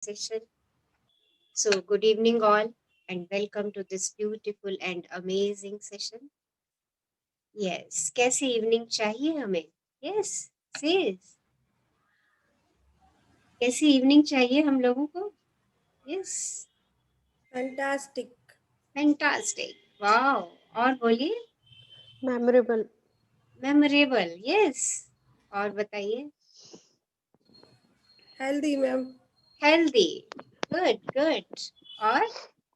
session. So, good evening, all, and welcome to this beautiful and amazing session. Yes, कैसी evening चाहिए हमें? Yes, sis. कैसी evening चाहिए हम लोगों को? Yes, Fantastic. fantastic. Wow. और बोलिए, Memorable. memorable. Yes. और बताइए, Healthy, ma'am. healthy. Good, good. और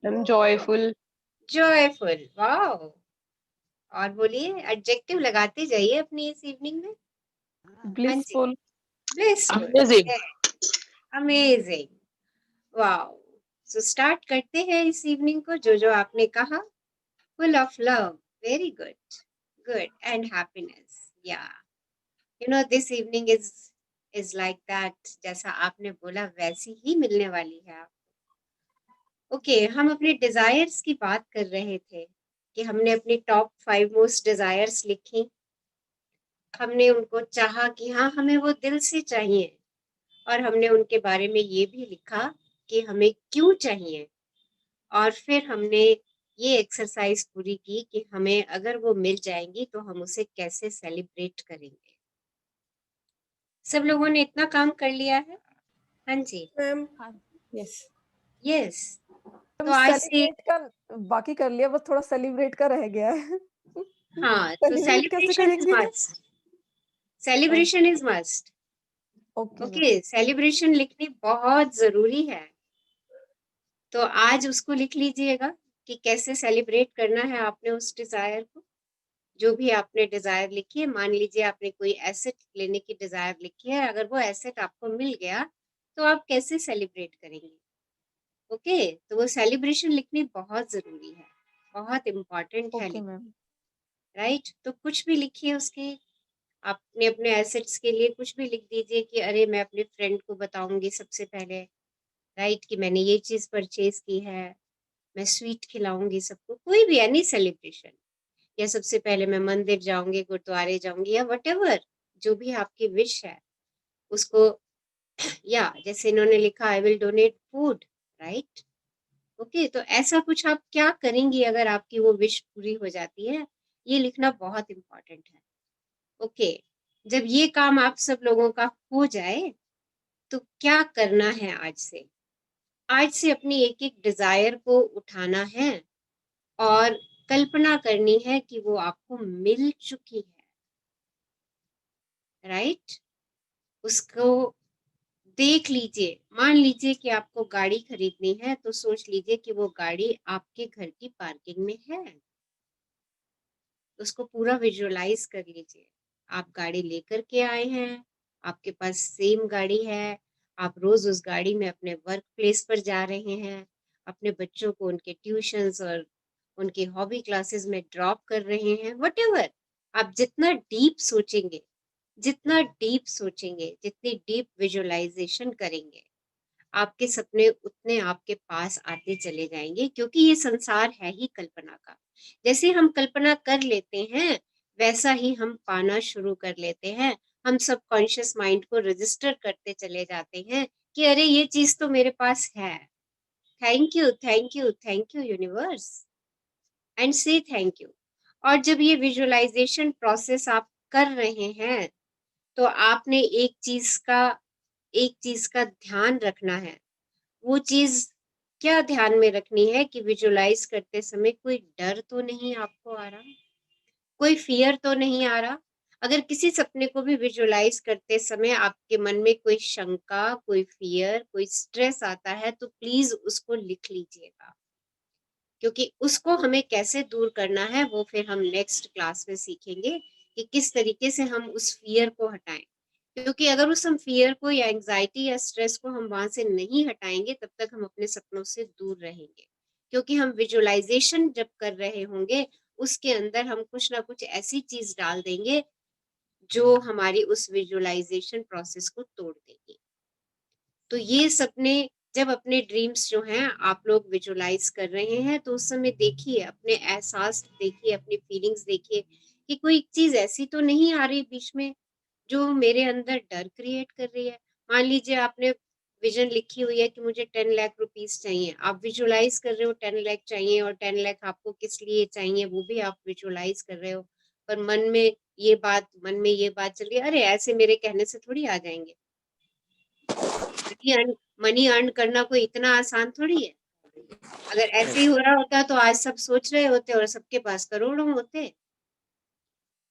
I'm joyful. joyful. Wow. और बोलिए, एडजेक्टिव लगाते जाइए अपनी इस इवनिंग में. हाँ जी. Blissful. Blissful. Amazing. Yeah. Amazing. Wow. So start करते हैं इस इवनिंग को जो आपने कहा. Full of love. Very good. Good. And happiness. Yeah. You know, this evening is like that. जैसा आपने बोला वैसी ही मिलने वाली है आप. ओके, हम अपने डिजायर्स की बात कर रहे थे कि हमने अपनी टॉप 5 मोस्ट डिजायर्स लिखी. हमने उनको चाहा कि हाँ हमें वो दिल से चाहिए, और हमने उनके बारे में ये भी लिखा कि हमें क्यों चाहिए. और फिर हमने ये एक्सरसाइज पूरी की कि हमें अगर वो मिल जाएंगी तो हम उसे कैसे सेलिब्रेट करेंगे. सब लोगों ने इतना काम कर लिया है. हाँ जी. Ma'am. Yes yes. हम तो आज से सेलिब्रेट का बाकी कर लिया, बस थोड़ा सेलिब्रेट का रह गया है. हाँ, तो सेलिब्रेट कैसे सेलिब्रेशन इज करेंगे? Must. Celebration is must. Okay okay, celebration लिखनी बहुत जरूरी है. तो आज उसको लिख लीजिएगा कि कैसे सेलिब्रेट करना है आपने उस डिजायर को. जो भी आपने डिजायर लिखी है, मान लीजिए आपने कोई एसेट लेने की डिजायर लिखी है, अगर वो एसेट आपको मिल गया तो आप कैसे सेलिब्रेट करेंगे. ओके, तो वो सेलिब्रेशन लिखनी बहुत जरूरी है, बहुत इम्पोर्टेंट है. Okay ma'am. राइट, तो कुछ भी लिखिए उसके. आपने अपने एसेट्स के लिए कुछ भी लिख दीजिए कि अरे मैं अपने फ्रेंड को बताऊंगी सबसे पहले, राइट, कि मैंने ये चीज परचेज की है. मैं स्वीट खिलाऊंगी सबको, कोई भी एनी सेलिब्रेशन. या सबसे पहले मैं मंदिर जाऊंगी, गुरुद्वारे जाऊंगी, या वट जो भी आपकी विश है उसको. या जैसे इन्होंने लिखा I will donate food. Right. Okay, तो ऐसा कुछ आप क्या करेंगी अगर आपकी वो विश पूरी हो जाती है, ये लिखना बहुत इम्पोर्टेंट है. ओके, जब ये काम आप सब लोगों का हो जाए तो क्या करना है आज से. आज से अपनी एक एक डिजायर को उठाना है और कल्पना करनी है कि वो आपको मिल चुकी है. राइट. उसको देख लीजिए. मान लीजिए कि आपको गाड़ी खरीदनी है तो सोच लीजिए कि वो गाड़ी आपके घर की पार्किंग में है. उसको पूरा विजुअलाइज कर लीजिए. आप गाड़ी लेकर के आए हैं, आपके पास सेम गाड़ी है, आप रोज उस गाड़ी में अपने वर्क प्लेस पर जा रहे हैं, अपने बच्चों को उनके ट्यूशंस और उनके हॉबी क्लासेस में ड्रॉप कर रहे हैं. व्हाटएवर, आप जितना डीप सोचेंगे, जितना डीप सोचेंगे, जितनी डीप विजुअलाइजेशन करेंगे, आपके सपने उतने आपके पास आते चले जाएंगे, क्योंकि ये संसार है ही कल्पना का. जैसे हम कल्पना कर लेते हैं वैसा ही हम पाना शुरू कर लेते हैं. हम सबकॉन्शियस माइंड को रजिस्टर करते चले जाते हैं कि अरे ये चीज तो मेरे पास है. Thank you, thank you, thank you universe, and से थैंक यू. और जब ये विजुअलाइजेशन प्रोसेस आप कर रहे हैं तो आपने एक चीज का ध्यान रखना है. वो चीज क्या ध्यान में रखनी है कि विजुअलाइज करते समय कोई डर तो नहीं आपको आ रहा, कोई फियर तो नहीं आ रहा. अगर किसी सपने को भी विजुअलाइज करते समय आपके मन में कोई शंका, कोई फियर, कोई स्ट्रेस आता है तो प्लीज उसको लिख लीजिएगा, क्योंकि उसको हमें कैसे दूर करना है वो फिर हम नेक्स्ट क्लास में सीखेंगे कि किस तरीके से हम उस फियर को हटाएं. क्योंकि अगर उस हम फियर को या एंजाइटी या स्ट्रेस को हम वहां से नहीं हटाएंगे तब तक हम अपने सपनों से दूर रहेंगे. क्योंकि हम विजुअलाइजेशन जब कर रहे होंगे उसके अंदर हम कुछ ना कुछ ऐसी चीज डाल देंगे जो हमारी उस विजुअलाइजेशन प्रोसेस को तोड़ देगी. तो ये सपने, जब अपने ड्रीम्स जो हैं आप लोग विजुअलाइज कर रहे हैं तो उस समय देखिए, अपने एहसास देखिए, अपनी फीलिंग्स देखिए कि कोई चीज ऐसी तो नहीं आ रही बीच में जो मेरे अंदर डर क्रिएट कर रही है. मान लीजिए आपने विजन लिखी हुई है कि मुझे 10 लाख रुपीस चाहिए, आप विजुअलाइज कर रहे हो 10 लाख चाहिए, और 10 लाख आपको किस लिए चाहिए वो भी आप विजुअलाइज कर रहे हो, पर मन में ये बात चल रही है, अरे ऐसे मेरे कहने से थोड़ी आ जाएंगे। मनी अर्न करना कोई इतना आसान थोड़ी है। अगर ऐसे ही हो रहा होता तो आज सब सोच रहे होते और सबके पास करोड़ों होते।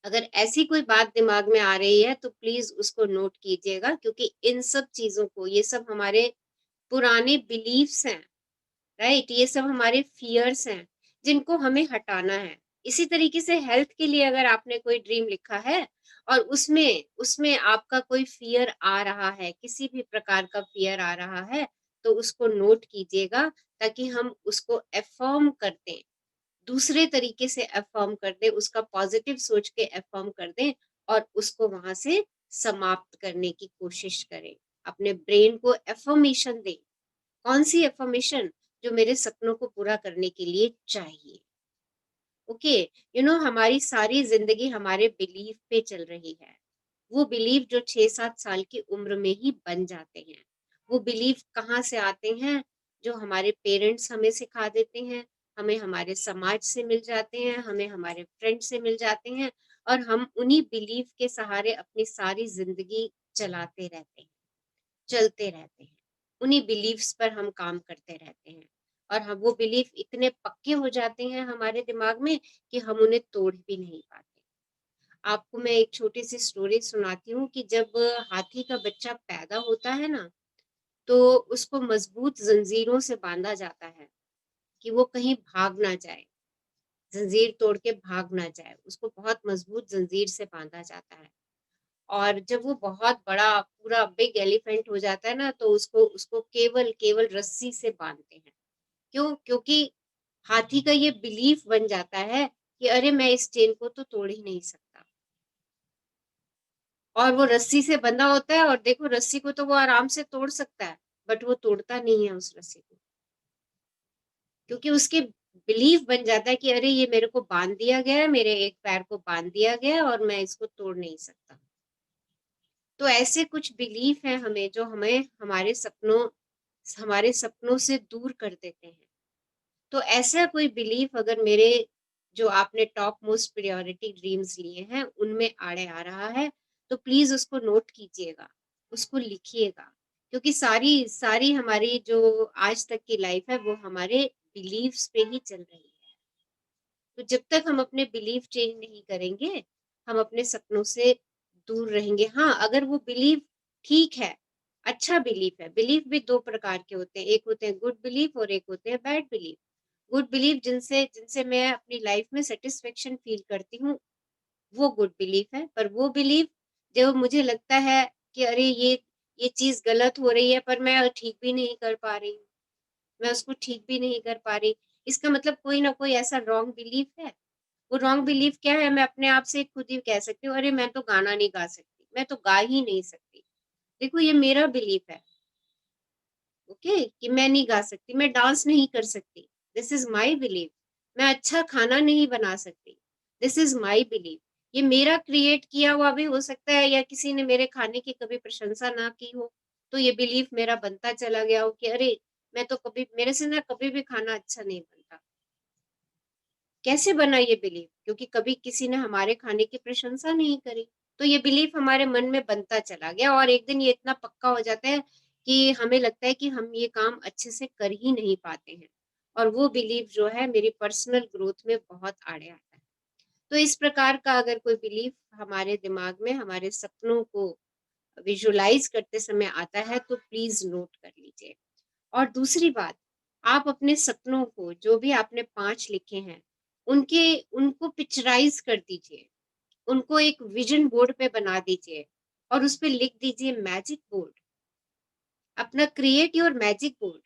अगर ऐसी कोई बात दिमाग में आ रही है तो प्लीज उसको नोट कीजिएगा, क्योंकि इन सब चीजों को, ये सब हमारे पुराने बिलीफ्स हैं, राइट, ये सब हमारे फियर्स हैं जिनको हमें हटाना है। इसी तरीके से हेल्थ के लिए अगर आपने कोई ड्रीम लिखा है और उसमें उसमें आपका कोई फियर आ रहा है, किसी भी प्रकार का फियर आ रहा है, तो उसको नोट कीजिएगा, ताकि हम उसको अफर्म कर दें, दूसरे तरीके से अफर्म कर दें, उसका पॉजिटिव सोच के अफर्म कर दें, और उसको वहां से समाप्त करने की कोशिश करें। अपने ब्रेन को अफर्मेशन दें। कौन सी अफर्मेशन? जो मेरे सपनों को पूरा करने के लिए चाहिए। ओके, हमारी सारी जिंदगी हमारे बिलीफ पे चल रही है। वो बिलीफ जो 6-7 साल की उम्र में ही बन जाते हैं। वो बिलीफ कहाँ से आते हैं? जो हमारे पेरेंट्स हमें सिखा देते हैं, हमें हमारे समाज से मिल जाते हैं, हमें हमारे फ्रेंड से मिल जाते हैं, और हम उन्हीं बिलीफ के सहारे अपनी सारी जिंदगी चलाते रहते हैं, चलते रहते हैं। उन्हीं बिलीफ्स पर हम काम करते रहते हैं, और हम वो बिलीफ इतने पक्के हो जाते हैं हमारे दिमाग में कि हम उन्हें तोड़ भी नहीं पाते। आपको मैं एक छोटी सी स्टोरी सुनाती हूँ कि जब हाथी का बच्चा पैदा होता है ना, तो उसको मजबूत जंजीरों से बांधा जाता है कि वो कहीं भाग ना जाए, जंजीर तोड़ के भाग ना जाए, उसको बहुत मजबूत जंजीर से बांधा जाता है। और जब वो बहुत बड़ा पूरा बिग एलिफेंट हो जाता है ना, तो उसको उसको केवल केवल रस्सी से बांधते हैं। क्यों? क्योंकि हाथी का ये बिलीफ बन जाता है कि अरे मैं इस चेन को तो तोड़ ही नहीं सकता, और वो रस्सी से बंधा होता है, और देखो रस्सी को तो वो आराम से तोड़ सकता है, बट वो तोड़ता नहीं है उस रस्सी को, क्योंकि उसके बिलीफ बन जाता है कि अरे ये मेरे को बांध दिया गया है, मेरे एक पैर को बांध दिया गया है, और मैं इसको तोड़ नहीं सकता। तो ऐसे कुछ बिलीफ हैं हमें, जो हमें हमारे सपनों से दूर कर देते हैं। तो ऐसा कोई बिलीफ अगर मेरे, जो आपने टॉप मोस्ट प्रायोरिटी ड्रीम्स लिए हैं, उनमें आड़े आ रहा है, तो प्लीज उसको नोट कीजिएगा, उसको लिखिएगा, क्योंकि सारी सारी हमारी जो आज तक की लाइफ है वो हमारे बिलीव्स पे ही चल रही है। तो जब तक हम अपने बिलीफ चेंज नहीं करेंगे, हम अपने सपनों से दूर रहेंगे। हाँ, अगर वो बिलीफ ठीक है, अच्छा बिलीफ है, बिलीफ भी दो प्रकार के होते हैं, एक होते हैं गुड बिलीफ और एक होते हैं बैड बिलीफ। गुड बिलीफ जिनसे जिनसे मैं अपनी लाइफ में सेटिस्फेक्शन फील करती हूँ, वो गुड बिलीफ है। पर वो बिलीफ जो मुझे लगता है कि अरे ये चीज गलत हो रही है, पर मैं ठीक भी नहीं कर पा रही हूँ, मैं उसको ठीक भी नहीं कर पा रही, इसका मतलब कोई ना कोई ऐसा रॉन्ग बिलीफ है। वो रॉन्ग बिलीफ क्या है? मैं अपने आप से खुद ही कह सकती हूँ, अरे मैं तो गाना नहीं गा सकती, मैं तो गा ही नहीं सकती। देखो ये मेरा बिलीफ है, ओके, कि मैं नहीं गा सकती, मैं डांस नहीं कर सकती, दिस इज माई बिलीफ। मैं अच्छा खाना नहीं बना सकती, दिस इज माई बिलीफ। ये मेरा क्रिएट किया हुआ भी हो सकता है, या किसी ने मेरे खाने की कभी प्रशंसा ना की हो, तो ये बिलीफ मेरा बनता चला गया हो कि अरे मैं तो कभी, मेरे से ना कभी भी खाना अच्छा नहीं बनता। कैसे बना ये बिलीफ? क्योंकि कभी किसी ने हमारे खाने की प्रशंसा नहीं करी। तो ये बिलीफ हमारे मन में बनता चला गया, और एक दिन ये इतना पक्का हो जाता है कि हमें लगता है कि हम ये काम अच्छे से कर ही नहीं पाते हैं, और वो बिलीफ जो है मेरी पर्सनल ग्रोथ में बहुत आड़े आता है। तो इस प्रकार का अगर कोई बिलीफ हमारे दिमाग में हमारे सपनों को विजुलाइज करते समय आता है, तो प्लीज नोट कर लीजिए। और दूसरी बात, आप अपने सपनों को, जो भी आपने 5 लिखे हैं, उनके उनको पिक्चराइज कर दीजिए, उनको एक विजन बोर्ड पे बना दीजिए, और उस पे लिख दीजिए मैजिक बोर्ड। अपना क्रिएट योर मैजिक बोर्ड,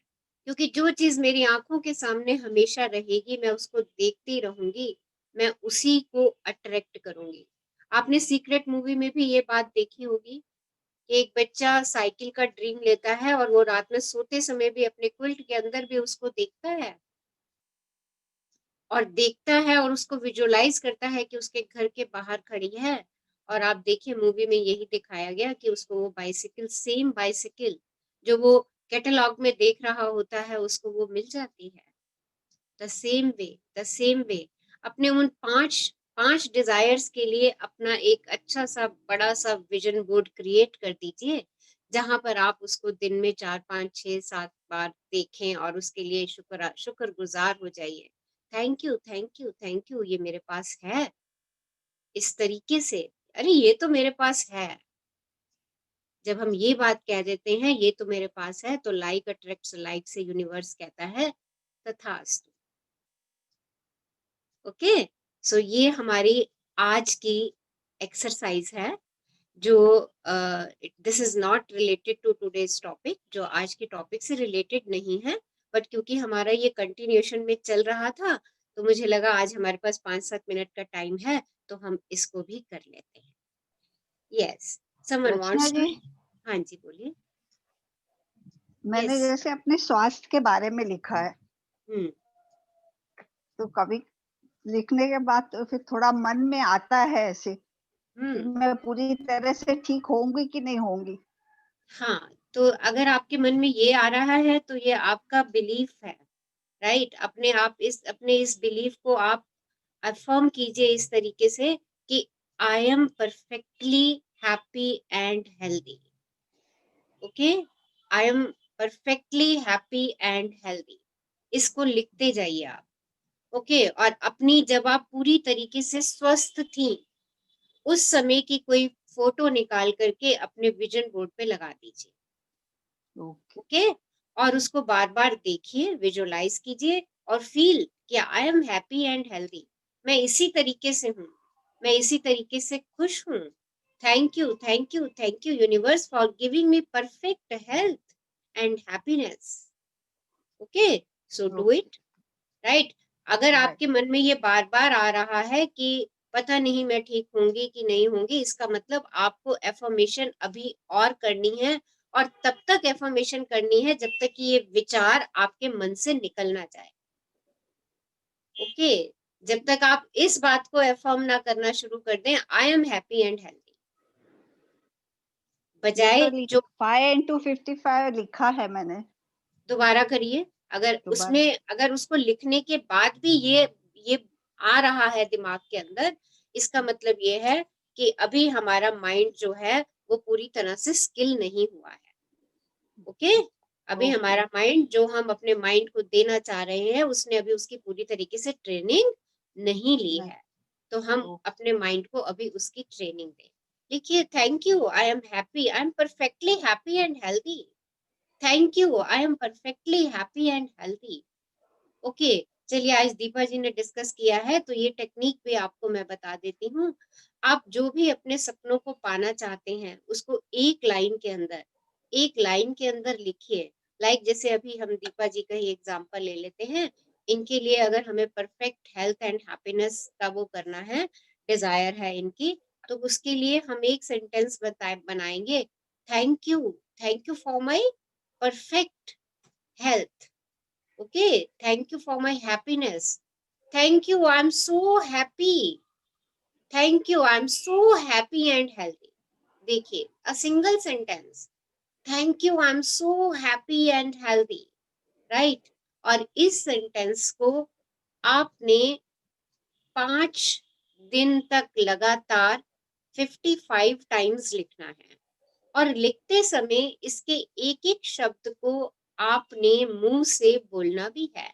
क्योंकि जो चीज मेरी आंखों के सामने हमेशा रहेगी, मैं उसको देखती रहूंगी, मैं उसी को अट्रैक्ट करूंगी। आपने सीक्रेट मूवी में भी ये बात देखी होगी कि एक बच्चा साइकिल का ड्रीम लेता है, और वो रात में सोते समय भी अपने क्विल्ट के अंदर भी उसको देखता है, और उसको विजुअलाइज करता है कि उसके घर के बाहर खड़ी है। और आप देखिए मूवी में यही दिखाया गया कि उसको वो बाइसिकल, सेम बाइसिकल जो वो कैटलॉग में देख रहा होता है उसको वो मिल जाती है। द सेम वे अपने उन पांच डिजायर्स के लिए अपना एक अच्छा सा बड़ा सा विजन बोर्ड क्रिएट कर दीजिए, जहां पर आप उसको दिन में 4 5 6 7 बार देखें और उसके लिए शुक्रगुजार हो जाइए। Thank you thank you thank you, ये मेरे पास है। इस तरीके से, अरे ये तो मेरे पास है। जब हम ये बात कह देते हैं ये तो मेरे पास है, तो लाइक अट्रैक्ट्स लाइक से यूनिवर्स कहता है तथास्तु। ओके, सो ये हमारी आज की एक्सरसाइज है, जो this is not related to today's topic, जो आज के टॉपिक से रिलेटेड नहीं है, बट क्योंकि हमारा ये कंटिन्यूएशन में चल रहा था तो मुझे लगा आज हमारे पास 5 7 मिनट का टाइम है तो हम इसको भी कर लेते हैं। Yes, someone Rachna wants to. जी, हाँ जी बोलिए। मैंने यस। जैसे अपने स्वास्थ्य के बारे में लिखा है, हम्म तो कभी लिखने के बाद तो फिर थोड़ा मन में आता है ऐसे कि हम्म मैं पूरी तरह से ठीक होंगी कि नहीं होंगी। हाँ, तो अगर आपके मन में ये आ रहा है तो ये आपका बिलीफ है, राइट। अपने इस बिलीफ को आप अफर्म कीजिए इस तरीके से कि I am perfectly happy and healthy. Okay, I am perfectly happy and healthy, इसको लिखते जाइए आप। ओके, और अपनी जब आप पूरी तरीके से स्वस्थ थी उस समय की कोई फोटो निकाल करके अपने विजन बोर्ड पे लगा दीजिए। ओके। ओके, और उसको बार बार देखिए, विजुअलाइज कीजिए और फील कि I am happy and healthy. मैं इसी तरीके से हूँ, मैं इसी तरीके से खुश हूँ। Thank you thank you thank you universe for giving me perfect health and happiness. Okay, so do okay. It, right. अगर राइट। आपके मन में ये बार बार आ रहा है कि पता नहीं मैं ठीक होंगी कि नहीं होंगी, इसका मतलब आपको एफर्मेशन अभी और करनी है, और तब तक एफर्मेशन करनी है जब तक कि ये विचार आपके मन से निकल ना जाए। ओके, जब तक आप इस बात को एफर्म ना करना शुरू कर दें I am happy and healthy, ये बजाय तो जो 5 into 55 लिखा है मैंने। दोबारा करिए। अगर दोबारा। उसमें अगर उसको लिखने के बाद भी ये आ रहा है दिमाग के अंदर, इसका मतलब ये है कि अभी हमारा माइंड जो है वो पूरी तरह से स्किल नहीं हुआ है। ओके, अभी ओके। हमारा माइंड जो हम अपने माइंड को देना चाह रहे हैं उसने अभी उसकी पूरी तरीके से ट्रेनिंग नहीं ली नहीं। है, तो हम ओके। अपने माइंड को अभी उसकी ट्रेनिंग दें। लिखिए, thank you, I am happy, I am perfectly happy and healthy. Thank you, I am perfectly happy and healthy. Okay, चलिए आज दीपा जी ने डिस्कस किया है तो ये टेक्निक भी आपको मैं बता देती हूँ। आप जो भी अपने सपनों को पाना चाहते हैं उसको एक लाइन के अंदर लिखिए। लाइक जैसे अभी हम दीपा जी का ही एग्जांपल ले लेते हैं, इनके लिए अगर हमें परफेक्ट हेल्थ एंड हैप्पीनेस का वो करना है, डिजायर है इनकी, तो उसके लिए हम एक सेंटेंस बनाएंगे, thank you for my perfect health. Okay, thank you for my happiness. Thank you, I'm so happy. Thank you, I'm so happy and healthy. देखिए, a single sentence. Thank you, I'm so happy and healthy. Right? और इस sentence को आपने 5 दिन तक लगातार 55 times लिखना है, और लिखते समय इसके एक एक शब्द को आपने मुंह से बोलना भी है।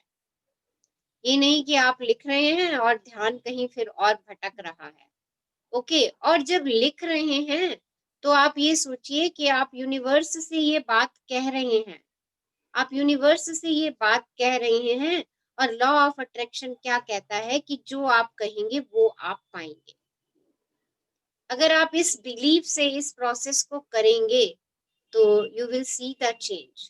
ये नहीं कि आप लिख रहे हैं और ध्यान कहीं फिर और भटक रहा है। ओके, और जब लिख रहे हैं तो आप ये सोचिए कि आप यूनिवर्स से ये बात कह रहे हैं, आप यूनिवर्स से ये बात कह रहे हैं, और लॉ ऑफ अट्रैक्शन क्या कहता है कि जो आप कहेंगे वो आप पाएंगे। अगर आप इस बिलीफ से इस प्रोसेस को करेंगे तो you will see the change.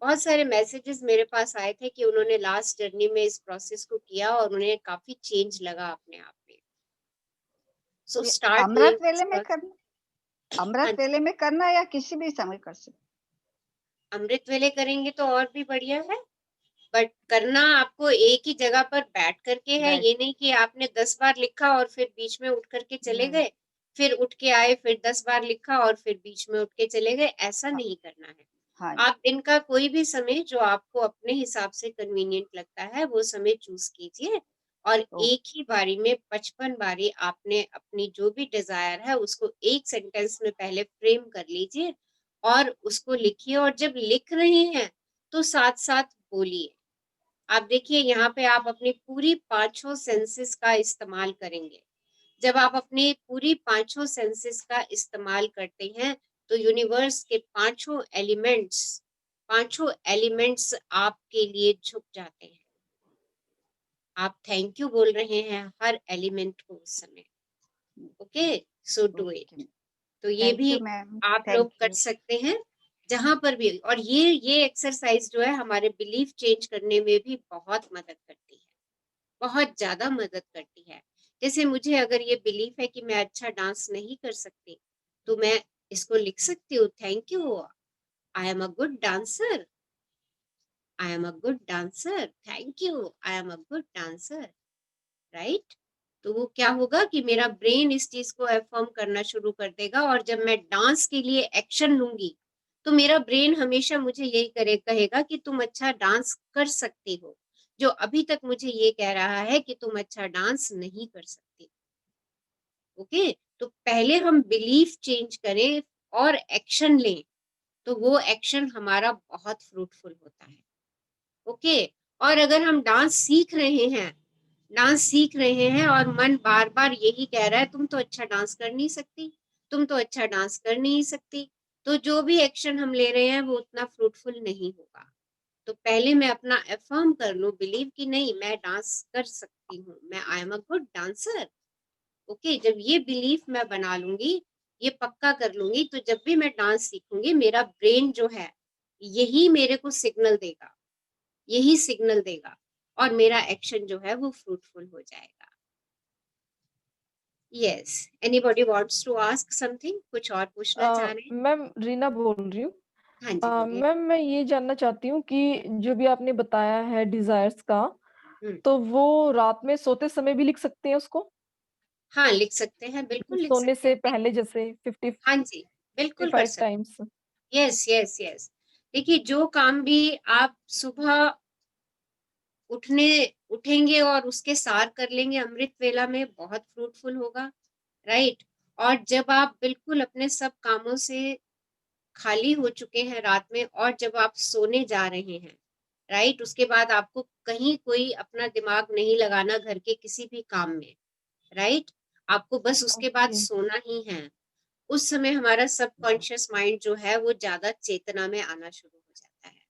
बहुत सारे मैसेजेस मेरे पास आए थे कि उन्होंने लास्ट जर्नी में इस प्रोसेस को किया और उन्हें काफी चेंज लगा अपने आप में। सो ये स्टार्ट अमृत डूइंग वेले दिस में प्रोसेस। करना, हाँ अमृत जी, वेले में करना या किसी भी समय कर सकते? अमृत वेले करेंगे तो और भी बढ़िया है, बट करना आपको एक ही जगह पर बैठ करके है। बैठ। ये नहीं कि आपने 10 बार लिखा और फिर बीच में उठ करके चले नहीं। गए, फिर उठ के आए, फिर 10 बार लिखा और फिर बीच में उठ के चले गए, ऐसा हाँ। नहीं करना है। हाँ आप जी। दिन का कोई भी समय जो आपको अपने हिसाब से कन्वीनिएंट लगता है, वो समय चूज़ कीजिए और ओ एक ही बारी में 55 बारी आपने अपनी जो भी डिज़ायर है, उसको एक सेंटेंस में पहले फ्रेम कर लीजिए और उसको लिखिए और जब लिख रहे हैं, तो साथ-साथ बोलिए। आप देखिए यहाँ पे आप अपनी पूरी पाँचों सेंसेस का इस्तेमाल करेंगे। जब आप अपनी पूरी पाँचों सेंसेस का इस्तेमाल करते हैं, तो यूनिवर्स के पाँचों एलिमेंट्स आपके लिए झुक जाते हैं। आप थैंक यू बोल रहे हैं हर एलिमेंट को उस समय। Okay, so do okay. It. तो ये थैंक भी यू मैम, आप लोग थैंक कर यू। सकते हैं, जहाँ पर भी और ये एक्सरसाइज़ जो है हमारे बिलीफ चेंज करने में भी बहुत मदद करती है, बहुत ज़्यादा मदद करती है। जैसे मुझे अगर ये बिलीफ है कि मैं अच्छा डांस नहीं कर सकती, तो मैं इसको लिख सकती हूँ, thank you, I am a good dancer, I am a good dancer, thank you, I am a good dancer, right? तो वो क्या होगा कि मेरा ब्रेन इस चीज़ को अफ़र्म करना शुरू कर देगा और जब मैं डांस के लिए एक्शन लूँगी, तो मेरा ब्रेन हमेशा मुझे यही कहेगा कि तुम अच्छा डांस कर सकती हो, जो अभी तक मुझे ये कह रहा है कि तुम अच्छा डांस नहीं कर सकती। ओके? तो पहले हम बिलीफ चेंज करें और एक्शन लें, तो वो एक्शन हमारा बहुत फ्रूटफुल होता है। ओके? और अगर हम डांस सीख रहे हैं और मन बार-बार यही कह रहा है तुम तो अच्छा डांस कर नहीं सकती, तुम तो अच्छा डांस कर नहीं सकती, तो जो भी एक्शन हम ले रहे हैं वो उतना फ्रूटफुल नहीं होगा। तो पहले मैं अपना अफ़र्म कर लूँ बिलीव कि नहीं मैं डांस कर सकती हूँ, मैं I am a good dancer. Okay, जब ये बिलीफ मैं बना लूँगी, ये पक्का कर लूँगी, तो जब भी मैं डांस सीखूँगी मेरा ब्रेन जो है, यही मेरे को सिग्नल देगा, यही सिग्नल देगा और मेरा एक्शन जो है वो फ्रूटफुल हो जाएगा। Yes, anybody wants to ask something? कुछ और पूछना चाह रहे हैं? मैम रीना बोल रही हूँ। हाँ जी, बोलिए। मैम मैं ये जानना चाहती हूँ कि जो भी आपने बताया है डिज़ायर्स का, हुँ। तो वो रात में सोते समय भी लिख सकते हैं उसको? हाँ, लिख सकते हैं, बिल्कुल लिख सोने सकते हैं। से पहले जैसे 50 हाँ जी, बिल्कुल कर 55 सकते टाइम्स? हैं। Yes, yes, yes. देखिए, जो काम भी आप सुबह उठने उठेंगे और उसके सार कर लेंगे अमृत वेला में बहुत फ्रूटफुल होगा, राइट? और जब आप बिल्कुल अपने सब कामों से खाली हो चुके हैं रात में और जब आप सोने जा रहे हैं, राइट? उसके बाद आपको कहीं कोई अपना दिमाग नहीं लगाना घर के किसी भी काम में, राइट? आपको बस उसके बाद ओके, सोना ही है। उस समय हमारा सबकॉन्शियस माइंड जो है वो ज़्यादा चेतना में आना शुरू हो जाता है।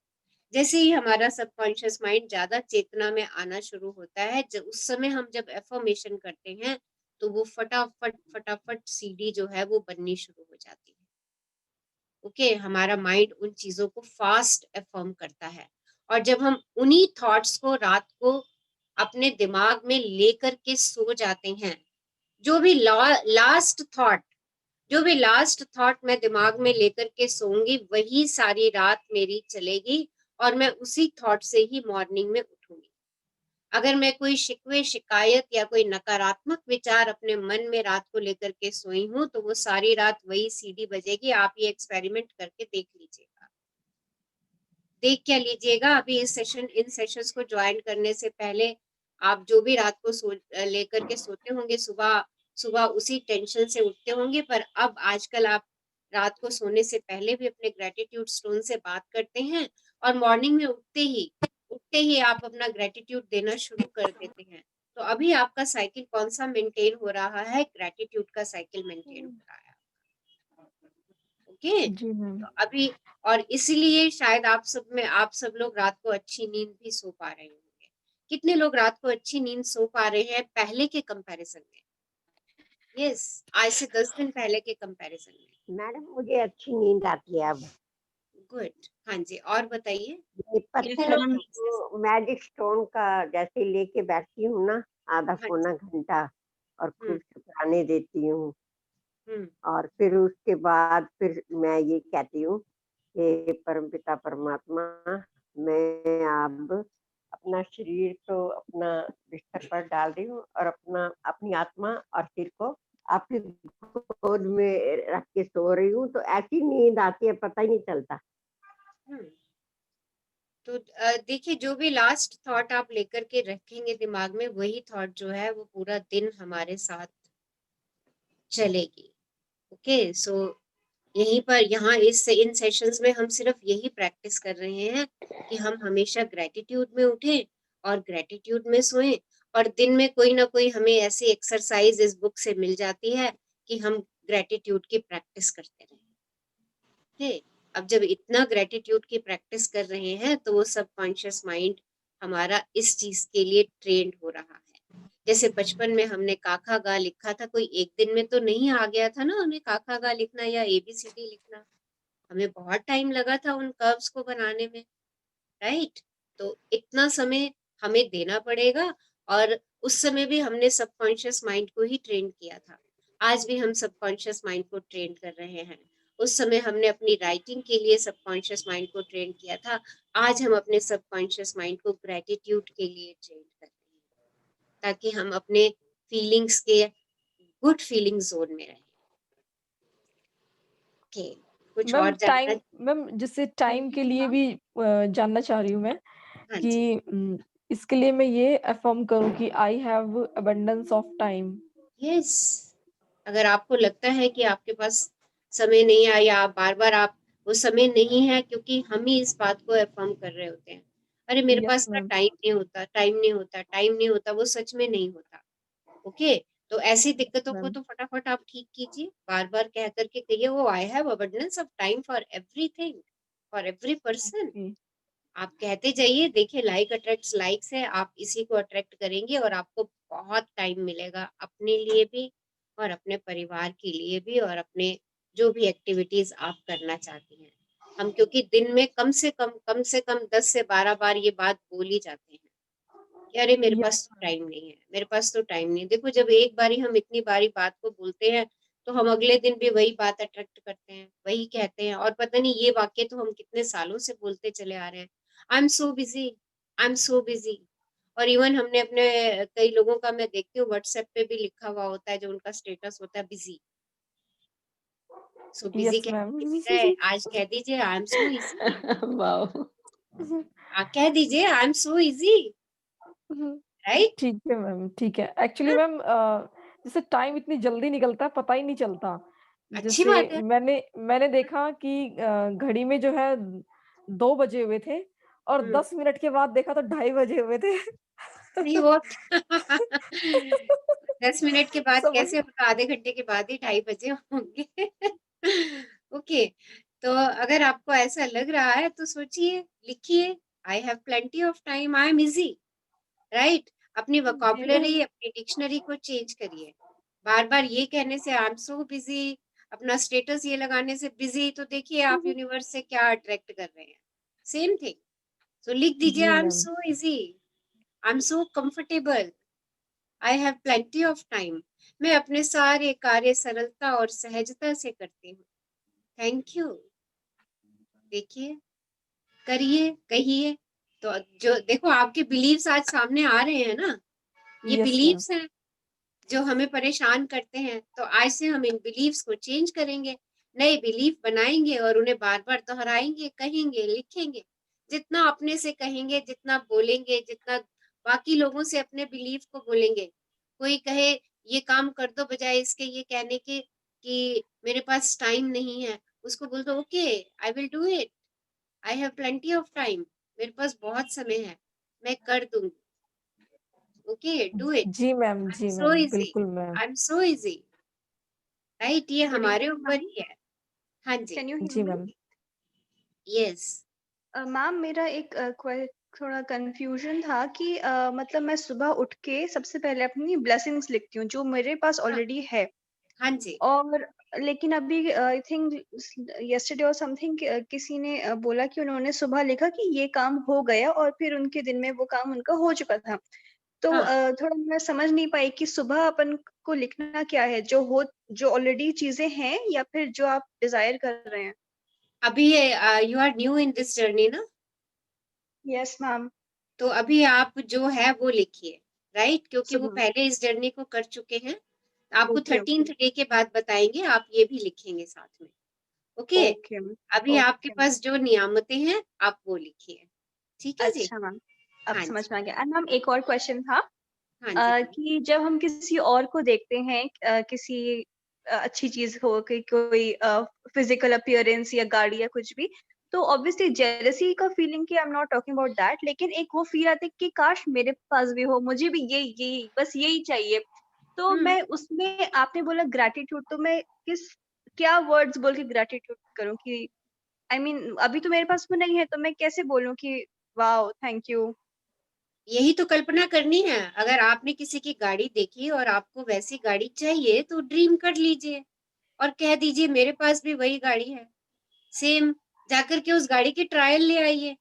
जैसे ही हमारा सबकॉन्शियस माइंड ज़्यादा चेतना में आना शुरू होता है, ज उस समय हम जब अफ़र्मेशन करते हैं, तो वो फटाफट सीढ़ी जो है वो बननी शुरू हो जाती है। ओके, हमारा माइंड उन चीज़ों को फ़ास्ट अफ़र्म करता है और जब हम उन्हीं थॉट्स को रात को अपने दिमाग में लेकर के सो जाते हैं, जो भी लास्ट थॉट मैं दिमाग में लेकर के सोऊँगी, वही सारी रात मेरी चलेगी और मैं उसी थॉट से ही मॉर्निंग में उठूँगी। अगर मैं कोई शिकवे, शिकायत या कोई नकारात्मक विचार अपने मन में रात को लेकर के सोई हूँ, तो वो सारी रात वही सीढ़ी बजेगी। आप ये एक्सपेरिमेंट करके देख लीजिएगा। देख क्या लीजिएगा, अभी इन सेशंस को जॉइन करने से पहले आप जो भी रात को लेकर के सोते होंगे, सुबह सुबह उसी टेंशन से उठते होंगे, पर अब आजकल आप रात को सोने से पहले भी अपने ग्रैटिट्यूड स्टोन से बात करते हैं और मॉर्निंग में उठते ही आप अपना ग्रैटिट्यूड देना शुरू कर देते हैं। तो अभी आपका साइकिल कौन-सा मेंटेन हो रहा है? ग्रैटिट्यूड का साइकिल मेंटेन हो रहा है। ओके? जी मैम। तो अभी और इसीलिए शायद आप सब लोग रात को अच्छी नींद भी सो पा रहे होंगे। कितने लोग रात को अच्छी नींद सो पा रहे हैं पहले के कंपैरिज़न में? यस, आज से 10 दिन पहले के कंपैरिज़न में। मैडम मुझे अच्छी नींद आती है अब। गुड। हाँ जी, और बताइए ये कितने पत्थर लोग जो मैजिक स्टोन का जैसे लेके बैठती हूँ ना आधा हाँ पौना जी। घंटा और हुँ, खूब शुकराने देती हूँ हुँ, और फिर उसके बाद फिर मैं ये कहती हूँ हे परमपिता परमात्मा मैं अब अपना शरीर तो अपना बिस्तर पर डाल रही हूँ और अपनी आत्मा और सिर को आपकी गोद में रख के सो रही हूँ तो ऐसी नींद आती है पता ही नहीं चलता। हम्म, तो देखिए, जो भी लास्ट थॉट आप लेकर के रखेंगे दिमाग में, वही थॉट जो है वो पूरा दिन हमारे साथ चलेगी। ओके, सो यहीं पर यहाँ इन सेशंस में हम सिर्फ यही प्रैक्टिस कर रहे हैं कि हम हमेशा ग्रेटिट्यूड में उठें और ग्रेटिट्यूड में सोएं, और दिन में कोई ना कोई हमें ऐसी एक्सरसाइज इस बुक से मिल जाती है कि हम ग्रेटिट्यूड की प्रैक्टिस करते रहें। ठीक, अब जब इतना ग्रेटिट्यूड की प्रैक्टिस कर रहे हैं तो वो सबकॉन्शियस माइंड हमारा इस चीज के लिए ट्रेंड हो रहा है। जैसे बचपन में हमने काखा गा लिखा था, कोई एक दिन में तो नहीं आ गया था ना हमें काखा गा लिखना या ABCD लिखना, हमें बहुत टाइम लगा था उन कर्व्स को बनाने में, राइट? तो इतना समय हमें देना पड़ेगा, और उस समय भी हमने सबकॉन्शियस माइंड को ही ट्रेन किया था। आज भी हम सबकॉन्शियस माइंड को ट्रेन कर रहे हैं। उस समय हमने अपनी राइटिंग के लिए सबकॉन्शियस माइंड को ट्रेन किया था, आज हम अपने सबकॉन्शियस माइंड को ग्रेटिट्यूड के लिए ट्रेन कर रहे हैं, ताकि हम अपने फीलिंग्स के गुड फीलिंग जोन में रहें। ओके, कुछ और जानना? मैम जैसे टाइम के लिए भी जानना चाह रही हूँ मैं हाँ कि जी। इसके लिए मैं ये अफर्म करूँ कि I have abundance of time. Yes, अगर आपको लगता है कि आपके पास समय नहीं है, या आप बार बार आप वो समय नहीं है, क्योंकि हम ही इस बात को अफर्म कर रहे होते हैं, अरे मेरे यस पास ना मैम। टाइम नहीं होता, टाइम नहीं होता, टाइम नहीं होता, वो सच में नहीं होता। ओके, तो ऐसी दिक्कतों को मैम तो फटाफट आप ठीक कीजिए, बार बार कह करके कहिए, वो I have abundance of time for everything, for every person. Okay. आप कहते जाइए, देखिए लाइक अट्रैक्ट्स लाइक्स है, आप इसी को अट्रैक्ट करेंगे और आपको बहुत टाइम मिलेगा अपने लिए भी, और अपने परिवार के लिए भी, और अपने जो भी एक्टिविटीज आप करना चाहती हैं। हम क्योंकि दिन में कम से कम 10 से 12 बार ये बात बोल ही जाते हैं कि अरे मेरे यस पास तो टाइम नहीं है, मेरे पास तो टाइम नहीं है। देखो, जब एक बारी हम इतनी बारी बात को बोलते हैं तो हम अगले दिन भी वही बात अट्रैक्ट करते हैं, वही कहते हैं, और पता नहीं ये वाक्य तो हम कितने सालों से बोलते चले आ रहे हैं, I am so busy, I am so busy. और इवन हमने अपने कई लोगों का मैं देखती हूँ व्हाट्सएप पे भी लिखा हुआ होता है, जो उनका स्टेटस होता है busy. So busy yes ma'am. कहने की बजाय आज कह दीजिए आई एम सो इजी, वाओ। कह दीजिए आई एम सो इजी, राइट? ठीक है मैम, ठीक है। एक्चुअली मैम जैसे टाइम इतनी जल्दी निकलता है, पता ही नहीं चलता। अच्छी जैसे बात है। मैंने देखा कि घड़ी में जो है 2 बजे हुए थे और हम्म, 10 मिनट के बाद देखा तो 2:30 बजे हुए थे। नहीं वो 10 मिनट के बाद समझ कैसे होगा, आधे घंटे के बाद ही 2:30 बजे होंगे। ओके, तो अगर आपको ऐसा लग रहा है तो सोचिए, लिखिए, आई have plenty of time, I am easy, right? अपनी जी मैम। वोकैबुलरी, अपनी डिक्शनरी को चेंज करिए। बार बार ये कहने से आई एम सो बिजी, अपना स्टेटस ये लगाने से बिजी, तो देखिए आप यूनिवर्स से क्या अट्रैक्ट कर रहे हैं, सेम थिंग। सो लिख दीजिए, जी I am ma'am. So easy, I am so comfortable, I have plenty of time, मैं अपने सारे कार्य सरलता और सहजता से करती हूँ, थैंक यू। देखिए, करिए, कहिए, तो जो देखो आपके बिलीव्स आज सामने आ रहे हैं ना, ये यस मैम। बिलीव्स हैं जो हमें परेशान करते हैं। तो आज से हम इन बिलीव्स को चेंज करेंगे, नए बिलीफ बनाएंगे, और उन्हें बार बार दोहराएंगे, कहेंगे, लिखेंगे। जितना अपने से कहेंगे, जितना बोलेंगे, जितना बाकी लोगों से अपने बिलीफ को बोलेंगे, कोई कहे ये काम कर दो, बजाय इसके ये कहने के कि मेरे पास टाइम नहीं है, उसको बोल दो okay, I will do it, I have plenty of time, मेरे पास बहुत समय है, मैं कर दूंगी। Okay, do it, I am जी सो मैम, इजी, बिल्कुल ma'am. I am so easy, right? ये गुड हमारे इवनिंग ऊपर मैम, ही है। हाँ जी। कैन यू हियर जी मी? मैम। यस। मैम मेरा एक थोड़ा कंफ्यूजन था कि मतलब मैं सुबह उठ के सबसे पहले अपनी ब्लेसिंग्स लिखती हूँ जो मेरे पास हाँ, ऑलरेडी है, हाँ जी। और लेकिन अभी आई थिंक यस्टरडे और समथिंग किसी ने बोला कि उन्होंने सुबह लिखा कि ये काम हो गया और फिर उनके दिन में वो काम उनका हो चुका था। तो हाँ, थोड़ा मैं समझ नहीं पाई कि सुबह अपन को लिखना क्या है, जो ऑलरेडी चीजें हैं या फिर जो आप डिजायर कर रहे हैं? अभी you are new in this journey ना, यस मैम। तो अभी आप जो है वो लिखिए, राइट? क्योंकि वो सुबह। पहले इस जर्नी को कर चुके हैं। आपको ओके, ओके। 13th डे के बाद बताएंगे, आप ये भी लिखेंगे साथ में। ओके, ओके, अभी आपके ओके। पास जो नियामतें हैं आप वो लिखिए, ठीक है जी? अच्छा मैम, अब हाँ समझ जी, में आ गया। एंड मैम एक और क्वेश्चन था हाँ जी, बोलिए। कि जब हम किसी और को देखते हैं किसी अच्छी चीज़ हो कि कोई फिज़िकल अपीयरेंस या गाड़ी या कुछ भी, तो ऑब्वियसली जेलसी का फीलिंग कि I am not talking about that, लेकिन एक वो फील आता है कि काश मेरे पास भी हो, मुझे भी यही बस यही चाहिए। तो हुँ। मैं उसमें आपने बोला ग्रैटिट्यूड, तो मैं क्या वर्ड्स बोल के ग्रैटिट्यूड करूँ कि आई मीन अभी तो मेरे पास वो नहीं है, तो मैं कैसे बोलूँ कि वाओ! Thank you. यही तो कल्पना करनी है। अगर आपने किसी की गाड़ी देखी और आपको वैसी गाड़ी चाहिए तो ड्रीम कर लीजिए और कह दीजिए मेरे पास भी वही गाड़ी है। सेम जाकर के उस गाड़ी की ट्रायल ले आइए,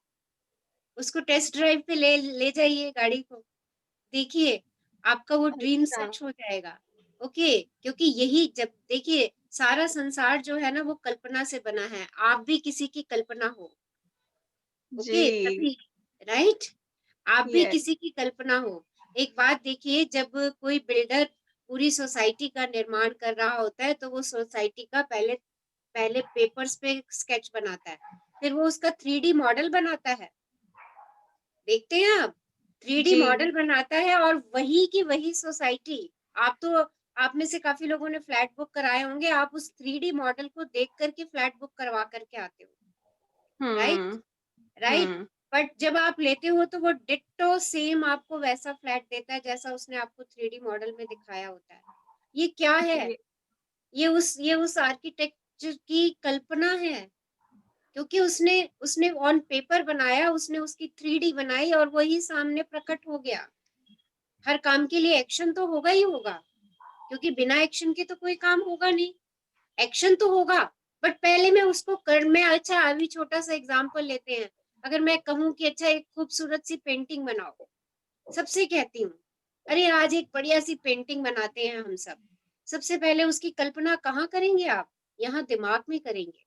उसको टेस्ट ड्राइव पे ले जाइए गाड़ी को। देखिए, आपका वो ड्रीम अच्छा, सच हो जाएगा। ओके, क्योंकि यही जब देखिए सारा संसार जो है ना वो कल्पना से बना है। आप भी किसी की कल्पना हो। जी, ओके, तभी राइट? आप भी ये किसी की कल्पना हो। एक बात देखिए जब कोई बिल्डर पूरी सोसाइटी का निर्माण कर रहा होता है तो वो सोसाइटी का पहले पहले पेपर्स पे स्केच बनाता है। फिर वो उसका 3D मॉडल बनाता है। देखते हैं आप? 3D जी, मॉडल बनाता है और वही की वही सोसाइटी आप में से काफ़ी लोगों ने फ्लैट बुक कराए होंगे। आप उस 3D मॉडल को देख कर के फ्लैट बुक करवा कर के आते हो, right? Hmm, right, hmm, but जब आप लेते हो तो वो डिट्टो सेम आपको वैसा फ्लैट देता है जैसा उसने आपको 3D मॉडल में दिखाया होता है। ये क्या है? ये ये उस आर्किटेक्चर की कल्पना है, क्योंकि उसने उसने ऑन पेपर बनाया, उसने उसकी 3D बनाई और वही सामने प्रकट हो गया। हर काम के लिए एक्शन तो होगा ही होगा, क्योंकि बिना एक्शन के तो कोई काम होगा नहीं। एक्शन तो होगा, बट पहले मैं उसको कर मैं अच्छा अभी छोटा सा एग्जांपल लेते हैं। अगर मैं कहूँ कि अच्छा एक खूबसूरत सी पेंटिंग बनाओ, सबसे कहती हूँ अरे आज एक बढ़िया सी पेंटिंग बनाते हैं हम सब। सबसे पहले उसकी कल्पना कहाँ करेंगे आप? यहाँ दिमाग में करेंगे।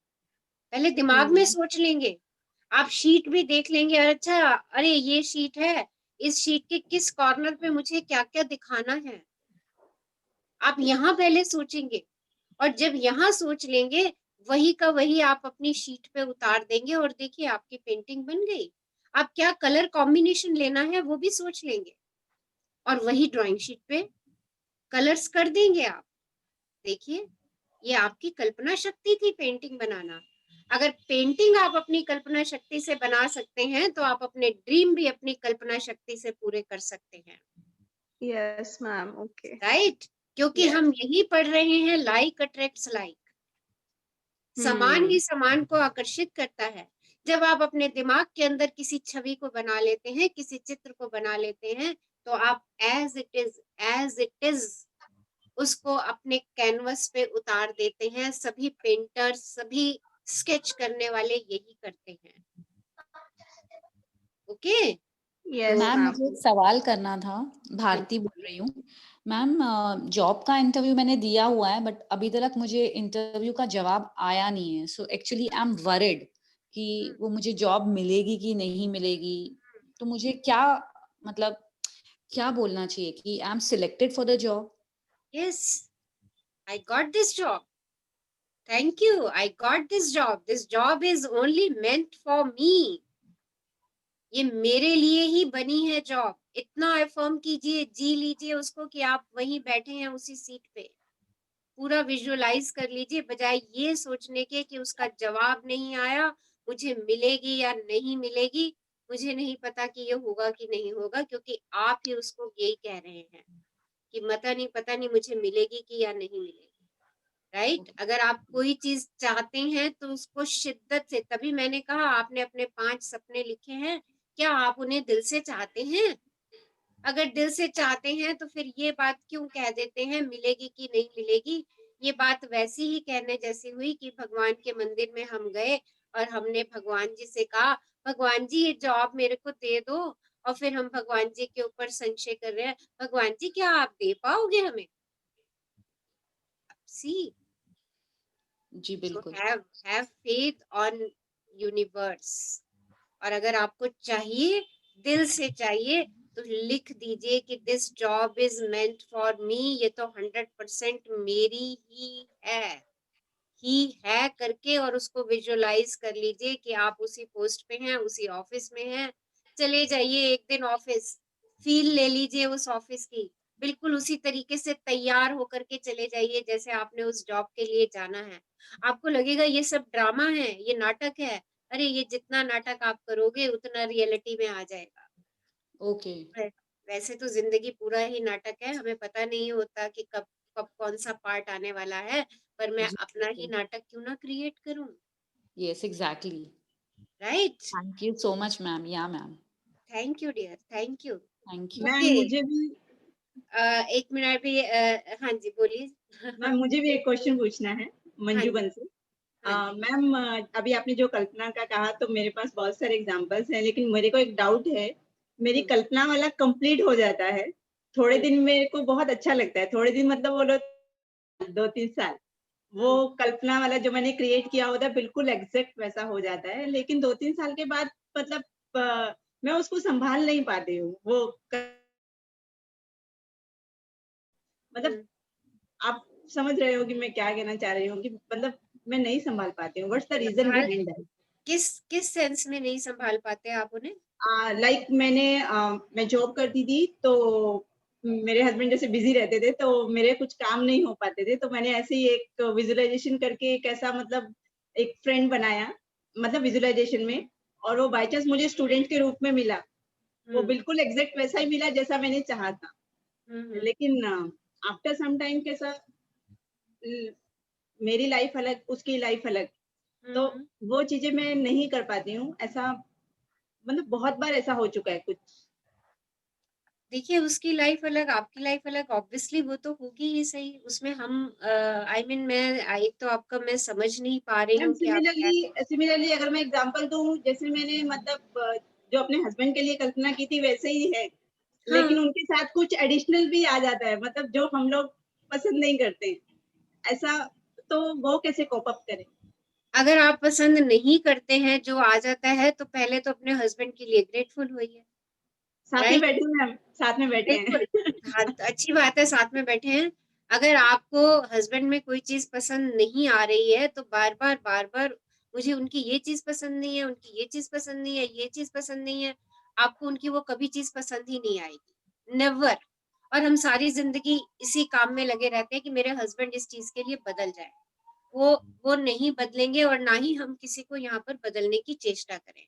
पहले दिमाग में हुँ, सोच लेंगे। आप शीट भी देख लेंगे, अच्छा अरे ये शीट है, इस शीट के किस कॉर्नर पे मुझे क्या क्या दिखाना है। आप यहाँ पहले सोचेंगे और जब यहाँ सोच लेंगे वही का वही आप अपनी शीट पे उतार देंगे और देखिए आपकी पेंटिंग बन गई। आप क्या कलर कॉम्बिनेशन लेना है वो भी सोच लेंगे और वही ड्राइंग शीट पे कलर्स कर देंगे आप। देखिए, ये आपकी कल्पना शक्ति थी पेंटिंग बनाना। अगर पेंटिंग आप अपनी कल्पना शक्ति से बना सकते हैं तो आप अपने ड्रीम भी अपनी कल्पना शक्ति से पूरे कर सकते हैं, यस मैम, ओके, राइट? क्योंकि यस, हम यही पढ़ रहे हैं लाइक अट्रैक्ट्स लाइक। समान हुँ, ही समान को आकर्षित करता है। जब आप अपने दिमाग के अंदर किसी छवि को बना लेते हैं, किसी चित्र को बना लेते हैं, तो आप एज इट इज उसको अपने कैनवस पे उतार देते हैं। सभी पेंटर्स, सभी स्केच करने वाले यही करते हैं। ओके, यस तो मैम मैम, मुझे एक सवाल करना था। हाँ भारती जी, बोल रही हूँ। मैम जॉब का इंटरव्यू मैंने दिया हुआ है बट अभी तक मुझे इंटरव्यू का जवाब आया नहीं है। So actually I am worried कि वो मुझे जॉब मिलेगी कि नहीं मिलेगी। तो मुझे क्या मतलब क्या बोलना चाहिए कि I am selected for the job? Yes, I got this job, thank you, I got this job is only meant for me. ये मेरे लिए ही बनी है जॉब। इतना अफर्म कीजिए, जी लीजिए उसको कि आप वहीं बैठे हैं उसी सीट पे। पूरा विजुअलाइज कर लीजिए, बजाय ये सोचने के कि उसका जवाब नहीं आया, मुझे मिलेगी या नहीं मिलेगी। मुझे नहीं पता कि ये होगा कि नहीं होगा, क्योंकि आप ही उसको यही कह रहे हैं कि पता नहीं मुझे मिलेगी कि या नहीं मिलेगी। राइट, अगर आप कोई चीज चाहते हैं तो उसको शिद्दत से, तभी मैंने कहा आपने अपने 5 सपने लिखे हैं, क्या आप उन्हें दिल से चाहते हैं? अगर दिल से चाहते हैं तो फिर ये बात क्यों कह देते हैं मिलेगी कि नहीं मिलेगी? ये बात वैसी ही कहने जैसी हुई कि भगवान के मंदिर में हम गए और हमने भगवान जी से कहा भगवान जी ये जॉब मेरे को दे दो, और फिर हम भगवान जी के ऊपर संशय कर रहे हैं भगवान जी क्या आप दे पाओगे हमें? सी, जी सो बिल्कुल। Have faith on universe. और अगर आपको चाहिए, दिल से चाहिए, तो लिख दीजिए कि this job is meant for me. ये तो 100% मेरी ही है, ही है करके और उसको विजुअलाइज कर लीजिए कि आप उसी पोस्ट पे हैं, उसी ऑफिस में हैं। चले जाइए एक दिन ऑफिस, फील ले लीजिए उस ऑफिस की। बिल्कुल उसी तरीके से तैयार होकर के चले जाइए जैसे आपने उस जॉब के लिए जाना है। आपको लगेगा ये सब ड्रामा है, ये नाटक है। अरे ये जितना नाटक आप करोगे उतना रियलिटी में आ जाएगा। ओके। वै वैसे तो ज़िंदगी पूरा ही नाटक है, हमें पता नहीं होता कि कब कब कौन-सा पार्ट आने वाला है, पर मैं जी, अपना ही जी। नाटक क्यों ना क्रिएट करूँ, yes, exactly. Right? Thank you so much ma'am. या ma'am, thank you dear, thank you. Thank you. Okay ma'am मुझे भी 1 मिनट भी हाँ जी, बोलिए। मैम मुझे भी एक क्वेश्चन पूछना है हाँ मंजू जी, बंसल। हाँ जी। मैम अभी आपने जो कल्पना का कहा तो मेरे पास बहुत सारे एग्जांपल्स हैं, लेकिन मेरे को एक डाउट है। मेरी हुँ, कल्पना वाला कंप्लीट हो जाता है, थोड़े हुँ, दिन मेरे को बहुत अच्छा लगता है, थोड़े दिन मतलब बोलो 2-3 साल। वो हुँ। कल्पना वाला जो मैंने क्रिएट किया होता है बिल्कुल एग्ज़ैक्ट वैसा हो जाता है, लेकिन 2-3 साल के बाद मतलब मैं उसको सँभाल नहीं पाती हूँ। वो क मतलब हुँ। आप समझ रहे हो कि मैं क्या कहना चाह रही हूँ कि मतलब मैं नहीं सँभाल पाती हूँ। व्हाट्स द रीज़न सँभाल बिहाइंड दैट? किस सेंस में नहीं सँभाल पाते आप उन्हें? लाइक मैं जॉब करती थी तो मेरे हस्बैंड जैसे बिज़ी रहते थे तो मेरे कुछ काम नहीं हो पाते थे। तो मैंने ऐसे ही एक विज़ुअलाइज़ेशन करके एक ऐसा मतलब एक फ्रेंड बनाया, मतलब विज़ुअलाइज़ेशन में, और वो बाय चांस मुझे स्टूडेंट के रूप में मिला। वो हुँ, बिल्कुल एग्ज़ैक्ट वैसा ही मिला जैसा मैंने चाहा था। हुँ, हुँ, लेकिन आफ्टर सम टाइम कैसा ल मेरी लाइफ़ अलग, उसकी लाइफ़ अलग। हुँ, तो हुँ। वो चीज़ें मैं नहीं कर पाती हूँ। ऐसा मतलब बहुत बार ऐसा हो चुका है कुछ। देखिए, उसकी लाइफ़ अलग, आपकी लाइफ़ अलग, ऑब्वियसली वो तो होगी ही सही। उसमें हम आई मीन एक तो आपका मैं समझ नहीं पा रही मैम हूँ कि आप क्या कह सिमिलरली अगर मैं एग्ज़ाम्पल दूँ, जैसे मैंने मतलब जो अपने हस्बैंड के लिए कल्पना की थी वैसे ही है, लेकिन हाँ, उनके साथ कुछ एडिशनल भी आ जाता है, मतलब जो हम लोग पसंद नहीं करते हैं। ऐसा तो वो कैसे कोप अप करें? अगर आप पसंद नहीं करते हैं, जो आ जाता है, तो पहले तो अपने हस्बैंड के लिए ग्रेटफुल होइए, साथ में राइट? बैठे हैं मैम, साथ में बैठे बिल्कुल। हैं। हाँ, तो अच्छी बात है साथ में बैठे हैं। अगर आपको हस्बैंड में कोई चीज़ पसंद नहीं आ रही है, तो बार-बार मुझे उनकी ये चीज़ पसंद नहीं है, उनकी ये चीज़ पसंद नहीं है, ये चीज़ पसंद नहीं है, आपको उनकी वो कभी चीज़ पसंद ही नहीं आएगी, नेवर। और हम सारी ज़िंदगी इसी काम में लगे रहते हैं कि मेरे हस्बैंड इस चीज़ के लिए बदल जाएँ। वो वो नहीं बदलेंगे और ना ही हम किसी को यहाँ पर बदलने की चेष्टा करें।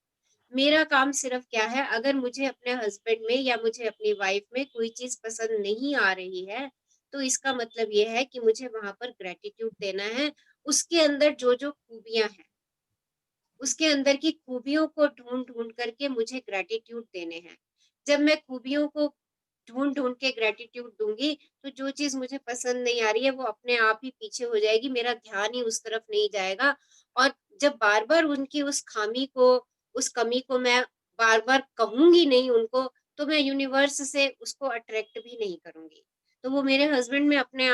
मेरा काम सिर्फ क्या है, अगर मुझे अपने हस्बैंड में या मुझे अपनी वाइफ में कोई चीज़ पसंद नहीं आ रही है, तो इसका मतलब ये है कि मुझे वहाँ पर ग्रैटिट्यूड देना है। उसके अंदर जो-जो खूबियाँ हैं, उसके अंदर की खूबियों को ढूँढ-ढूँढ करके मुझे ग्रैटिट्यूड देने हैं। जब मैं खूबियों को ढूँढ-ढूँढ के ग्रैटिट्यूड दूँगी, तो जो चीज़ मुझे पसंद नहीं आ रही है, वो अपने आप ही पीछे हो जाएगी, मेरा ध्यान ही उस तरफ नहीं जाएगा। और जब बार-बार उनकी उस खामी को, उस कमी को मैं बार-बार कहूँगी नहीं उनको, तो मैं यूनिवर्स से उसको अट्रैक्ट भी नहीं करूँगी। तो वो मेरे हस्बैंड में अपने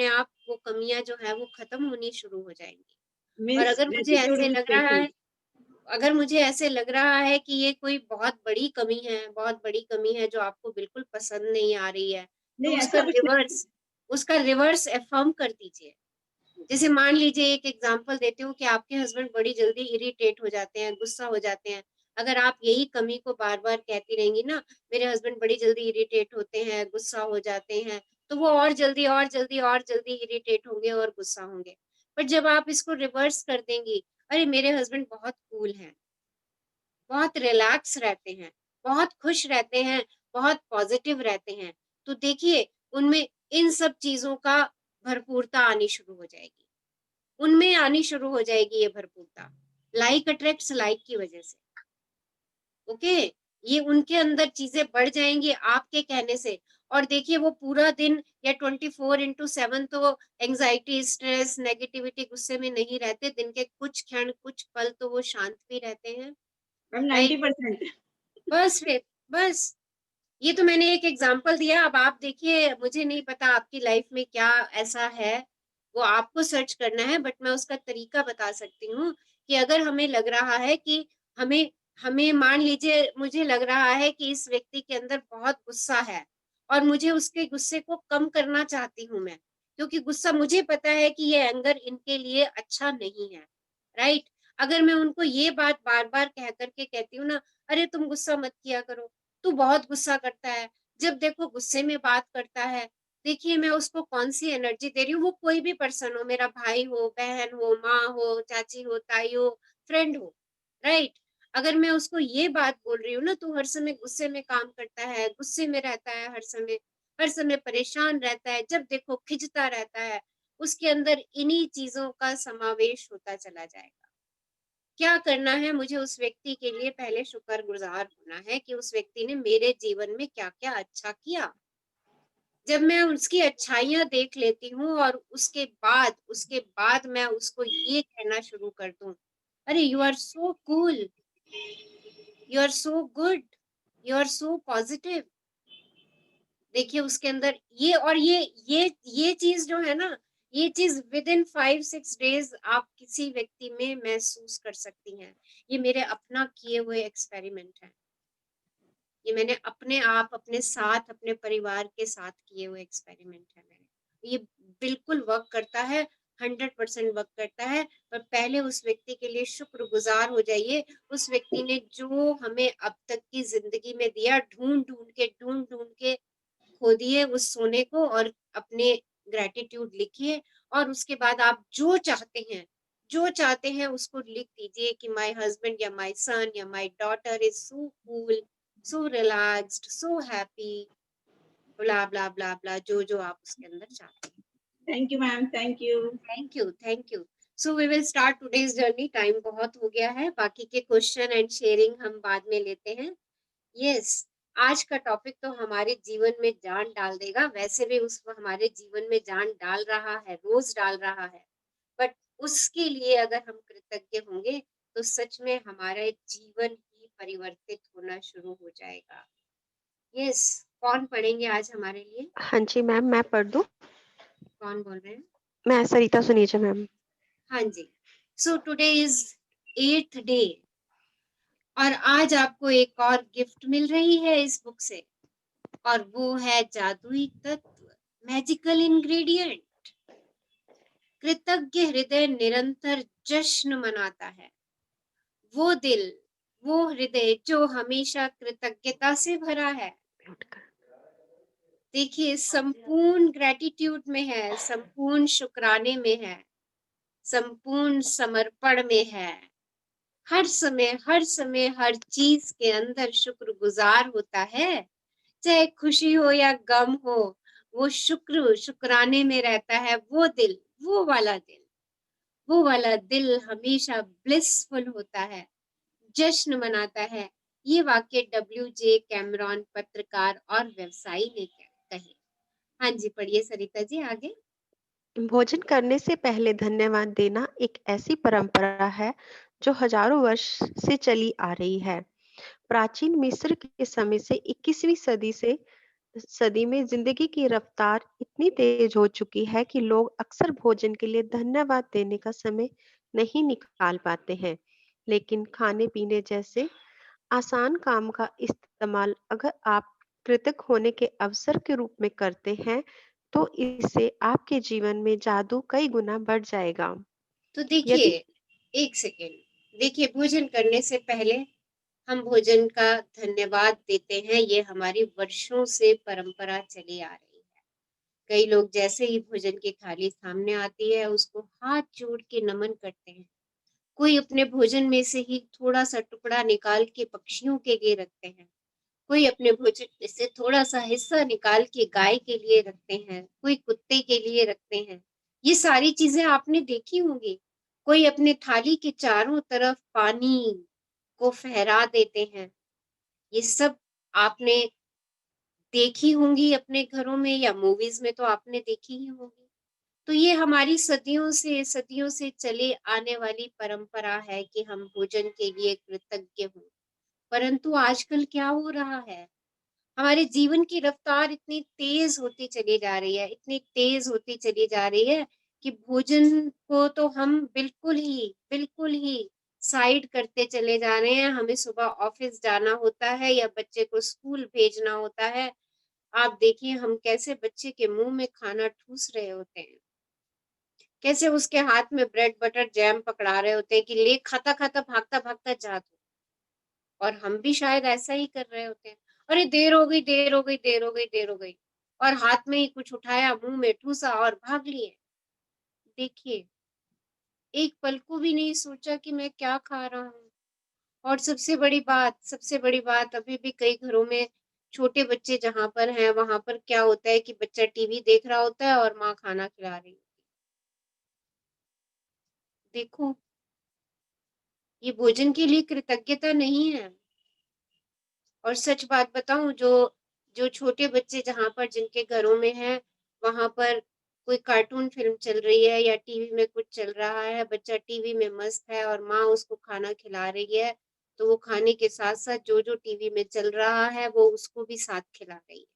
आप वो कमियाँ जो हैं, वो खत्म होनी शुरू हो जाएँगी। और मीन्स अगर मुझे ग्रैटिट्यूड ऐसे विद लग रहा है पेशेंस। अगर मुझे ऐसे लग रहा है कि ये कोई बहुत बड़ी कमी है, बहुत बड़ी कमी है जो आपको बिल्कुल पसंद नहीं आ रही है, तो नहीं ऐसा कुछ नहीं। उसका रिवर्स अफ़र्म कर दीजिए। जैसे मान लीजिए एक एग्ज़ाम्पल देती हूँ कि आपके हस्बैंड बड़ी जल्दी इरिटेट हो जाते हैं, गुस्सा हो जाते हैं। अगर आप यही कमी को बार-बार कहती रहेंगी ना, मेरे हस्बैंड बड़ी जल्दी इरिटेट होते हैं, गुस्सा हो जाते हैं, तो वो और जल्दी इरिटेट होंगे और गुस्सा होंगे। पर जब आप इसको रिवर्स कर देंगी, अरे मेरे हस्बैंड बहुत कूल हैं, बहुत रिलैक्स रहते हैं, बहुत खुश रहते हैं, बहुत पॉज़िटिव रहते हैं, तो देखिए उनमें इन सब चीज़ों का भरपूरता आनी शुरू हो जाएगी। उनमें आनी शुरू हो जाएगी ये भरपूरता। लाइक अट्रैक्ट्स लाइक की वजह से, ओके? ये उनके अंदर चीज़ें बढ़ जाएँगी आपके कहने से और देखिए वो पूरा दिन या 24/7 तो एंग्ज़ायटी, स्ट्रेस, नेगेटिविटी, गुस्से में नहीं रहते। दिन के कुछ क्षण, कुछ पल तो वो शांत भी रहते हैं, मैम राइट? 90%। बस फिर, बस। ये तो मैंने एक एग्ज़ाम्पल दिया, अब आप देखिए मुझे नहीं पता आपकी लाइफ़ में क्या ऐसा है, वो आपको सर्च करना है बट मैं उसका तरीका बता सकती हूँ कि अगर हमें लग रहा है कि हमें हमें मान लीजिए मुझे लग रहा है कि इस व्यक्ति के अंदर बहुत गुस्सा है और मुझे उसके गुस्से को कम करना चाहती हूँ मैं। क्योंकि गुस्सा मुझे पता है कि ये एंगर इनके लिए अच्छा नहीं है, राइट? अगर मैं उनको ये बात बार-बार कह कर के कहती हूँ ना, "अरे तुम गुस्सा मत किया करो, तू बहुत गुस्सा करता है, जब देखो गुस्से में बात करता है।" देखिए मैं उसको कौन-सी एनर्जी दे रही हूँ, वो कोई भी पर्सन हो, मेरा भाई हो, बहन हो, माँ हो, चाची हो, ताई हो, फ्रेंड हो, राइट? अगर मैं उसको ये बात बोल रही हूँ ना, "तू हर समय गुस्से में काम करता है, गुस्से में रहता है हर समय परेशान रहता है, जब देखो खिंचता रहता है।" उसके अंदर इन्हीं चीज़ों का समावेश होता चला जाएगा। क्या करना है मुझे उस व्यक्ति के लिए पहले शुक्रगुज़ार होना है कि उस व्यक्ति ने मेरे जीवन में क्या-क्या अच्छा किया। जब मैं उसकी अच्छाइयाँ देख लेती हूँ और उसके बाद मैं उसको ये कहना शुरू कर दूँ, "अरे! You are so cool, you are so good, you are so positive." देखिए उसके अंदर ये चीज़ जो है ना, ये चीज़ विदिन 5-6 डेज़ आप किसी व्यक्ति में महसूस कर सकती हैं। ये मेरे अपना किए हुए एक्सपेरिमेंट हैं। ये मैंने अपने आप, अपने साथ, अपने परिवार के साथ किए हुए एक्सपेरिमेंट हैं मेरे। ये बिल्कुल वर्क करता है, 100% वर्क करता है, पर पहले उस व्यक्ति के लिए शुक्रगुज़ार हो जाइए, उस व्यक्ति ने जो हमें अब तक की ज़िंदगी में दिया, ढूँढ-ढूँढ के खोदिए उस सोने को और अपने ग्रैटिट्यूड लिखिए और उसके बाद आप जो चाहते हैं उसको लिख दीजिए कि माय हस्बैंड या माय सन या my daughter is so cool, so relaxed, so happy, blah, blah, blah, blah जो आप उसके अंदर चाहते हैं। Thank you ma'am, thank you. Thank you. So we will start today's journey, time बहुत हो गया है, बाकी के क्वेश्चन एंड शेयरिंग हम बाद में लेते हैं। यस, आज का टॉपिक तो हमारे जीवन में जान डाल देगा, वैसे भी उस हमारे जीवन में जान डाल रहा है, रोज़ डाल रहा है। बट उसके लिए अगर हम कृतज्ञ होंगे, तो सच में हमारा जीवन ही परिवर्तित होना शुरू हो जाएगा। यस, कौन पढ़ेंगे आज हमारे लिए? हाँ जी मैम, मैं पढ़ दूँ? कौन बोल रहे हैं? मैं सरिता सुनीजा मैम। हाँ जी। So today is 8th day और आज आपको एक और गिफ्ट मिल रही है इस बुक से। और वो है जादुई तत्व, मैजिकल इंग्रेडिएंट। कृतज्ञ हृदय निरंतर जश्न मनाता है। वो दिल, वो हृदय जो हमेशा कृतज्ञता से भरा है। देखिए संपूर्ण ग्रैटिट्यूड में है, संपूर्ण शुक्राने में है, संपूर्ण समर्पण में है। हर समय हर चीज के अंदर शुक्रगुजार होता है, चाहे खुशी हो या गम हो, वो शुक्राने में रहता है। वो दिल, वो वाला दिल हमेशा ब्लिसफुल होता है, जश्न मनाता है। ये वाक्य डब्ल्यू.जे. कैमरॉन पत्रकार और व्यवसायी ने कहे। हाँ जी, पढ़िए सरिता जी आगे। भोजन करने से पहले धन्यवाद देना एक ऐसी परंपरा है जो हजारों वर्ष से चली आ रही है। प्राचीन मिस्र के समय से 21वीं सदी में जिंदगी की रफ्तार इतनी तेज हो चुकी है कि लोग अक्सर भोजन के लिए धन्यवाद देने का समय नहीं निकाल पाते हैं। लेकिन खाने पीने जैसे आसान काम का इस्तेमाल अगर आप कृतज्ञ होने के अवसर के रूप में करते हैं, तो इससे आपके जीवन में जादू कई गुना बढ़ जाएगा। तो देखिए, यदि एक सेकेंड, देखिए भोजन करने से पहले हम भोजन का धन्यवाद देते हैं, ये हमारी वर्षों से परंपरा चली आ रही है। कई लोग जैसे ही भोजन की थाली सामने आती है, उसको हाथ जोड़ के नमन करते हैं। कोई अपने भोजन में से ही थोड़ा-सा टुकड़ा निकाल के पक्षियों के लिए रखते हैं। कोई अपने भोजन में से थोड़ा-सा हिस्सा निकाल के गाय के लिए रखते हैं, कोई कुत्ते के लिए रखते हैं। ये सारी चीज़ें आपने देखी होंगी। कोई अपने थाली के चारों तरफ पानी को फहरा देते हैं। ये सब आपने देखी होंगी अपने घरों में या मूवीज़ में तो आपने देखी ही होंगी। तो ये हमारी सदियों से चले आने वाली परंपरा है कि हम भोजन के लिए कृतज्ञ हों। परंतु आजकल क्या हो रहा है? हमारे जीवन की रफ्तार इतनी तेज होती चली जा रही है, इतनी तेज होती चली जा रही है कि भोजन को तो हम बिल्कुल ही साइड करते चले जा रहे हैं। हमें सुबह ऑफिस जाना होता है या बच्चे को स्कूल भेजना होता है, आप देखिए हम कैसे बच्चे के मुंह में खाना ठूस रहे होते हैं, कैसे उसके हाथ में ब्रेड बटर जैम पकड़ा रहे होते हैं कि ले खाता खाता भागता भागता जा तू। और हम भी शायद ऐसा ही कर रहे होते हैं, अरे देर हो गई देर हो गई देर हो गई देर हो गई, और हाथ में ही कुछ उठाया, मुंह में ठूसा और भाग लिए। देखिए एक पल को भी नहीं सोचा कि मैं क्या खा रहा हूँ। और सबसे बड़ी बात अभी भी कई घरों में छोटे बच्चे जहाँ पर हैं वहां पर क्या होता है कि बच्चा टीवी देख रहा होता है और माँ खाना खिला रही होती है। देखो ये भोजन के लिए कृतज्ञता नहीं है। और सच बात बताऊं, जो जो छोटे बच्चे जहाँ पर जिनके घरों में हैं वहां पर कोई कार्टून फिल्म चल रही है या टीवी में कुछ चल रहा है, बच्चा टीवी में मस्त है और माँ उसको खाना खिला रही है, तो वो खाने के साथ साथ जो जो टीवी में चल रहा है वो उसको भी साथ खिला रही है।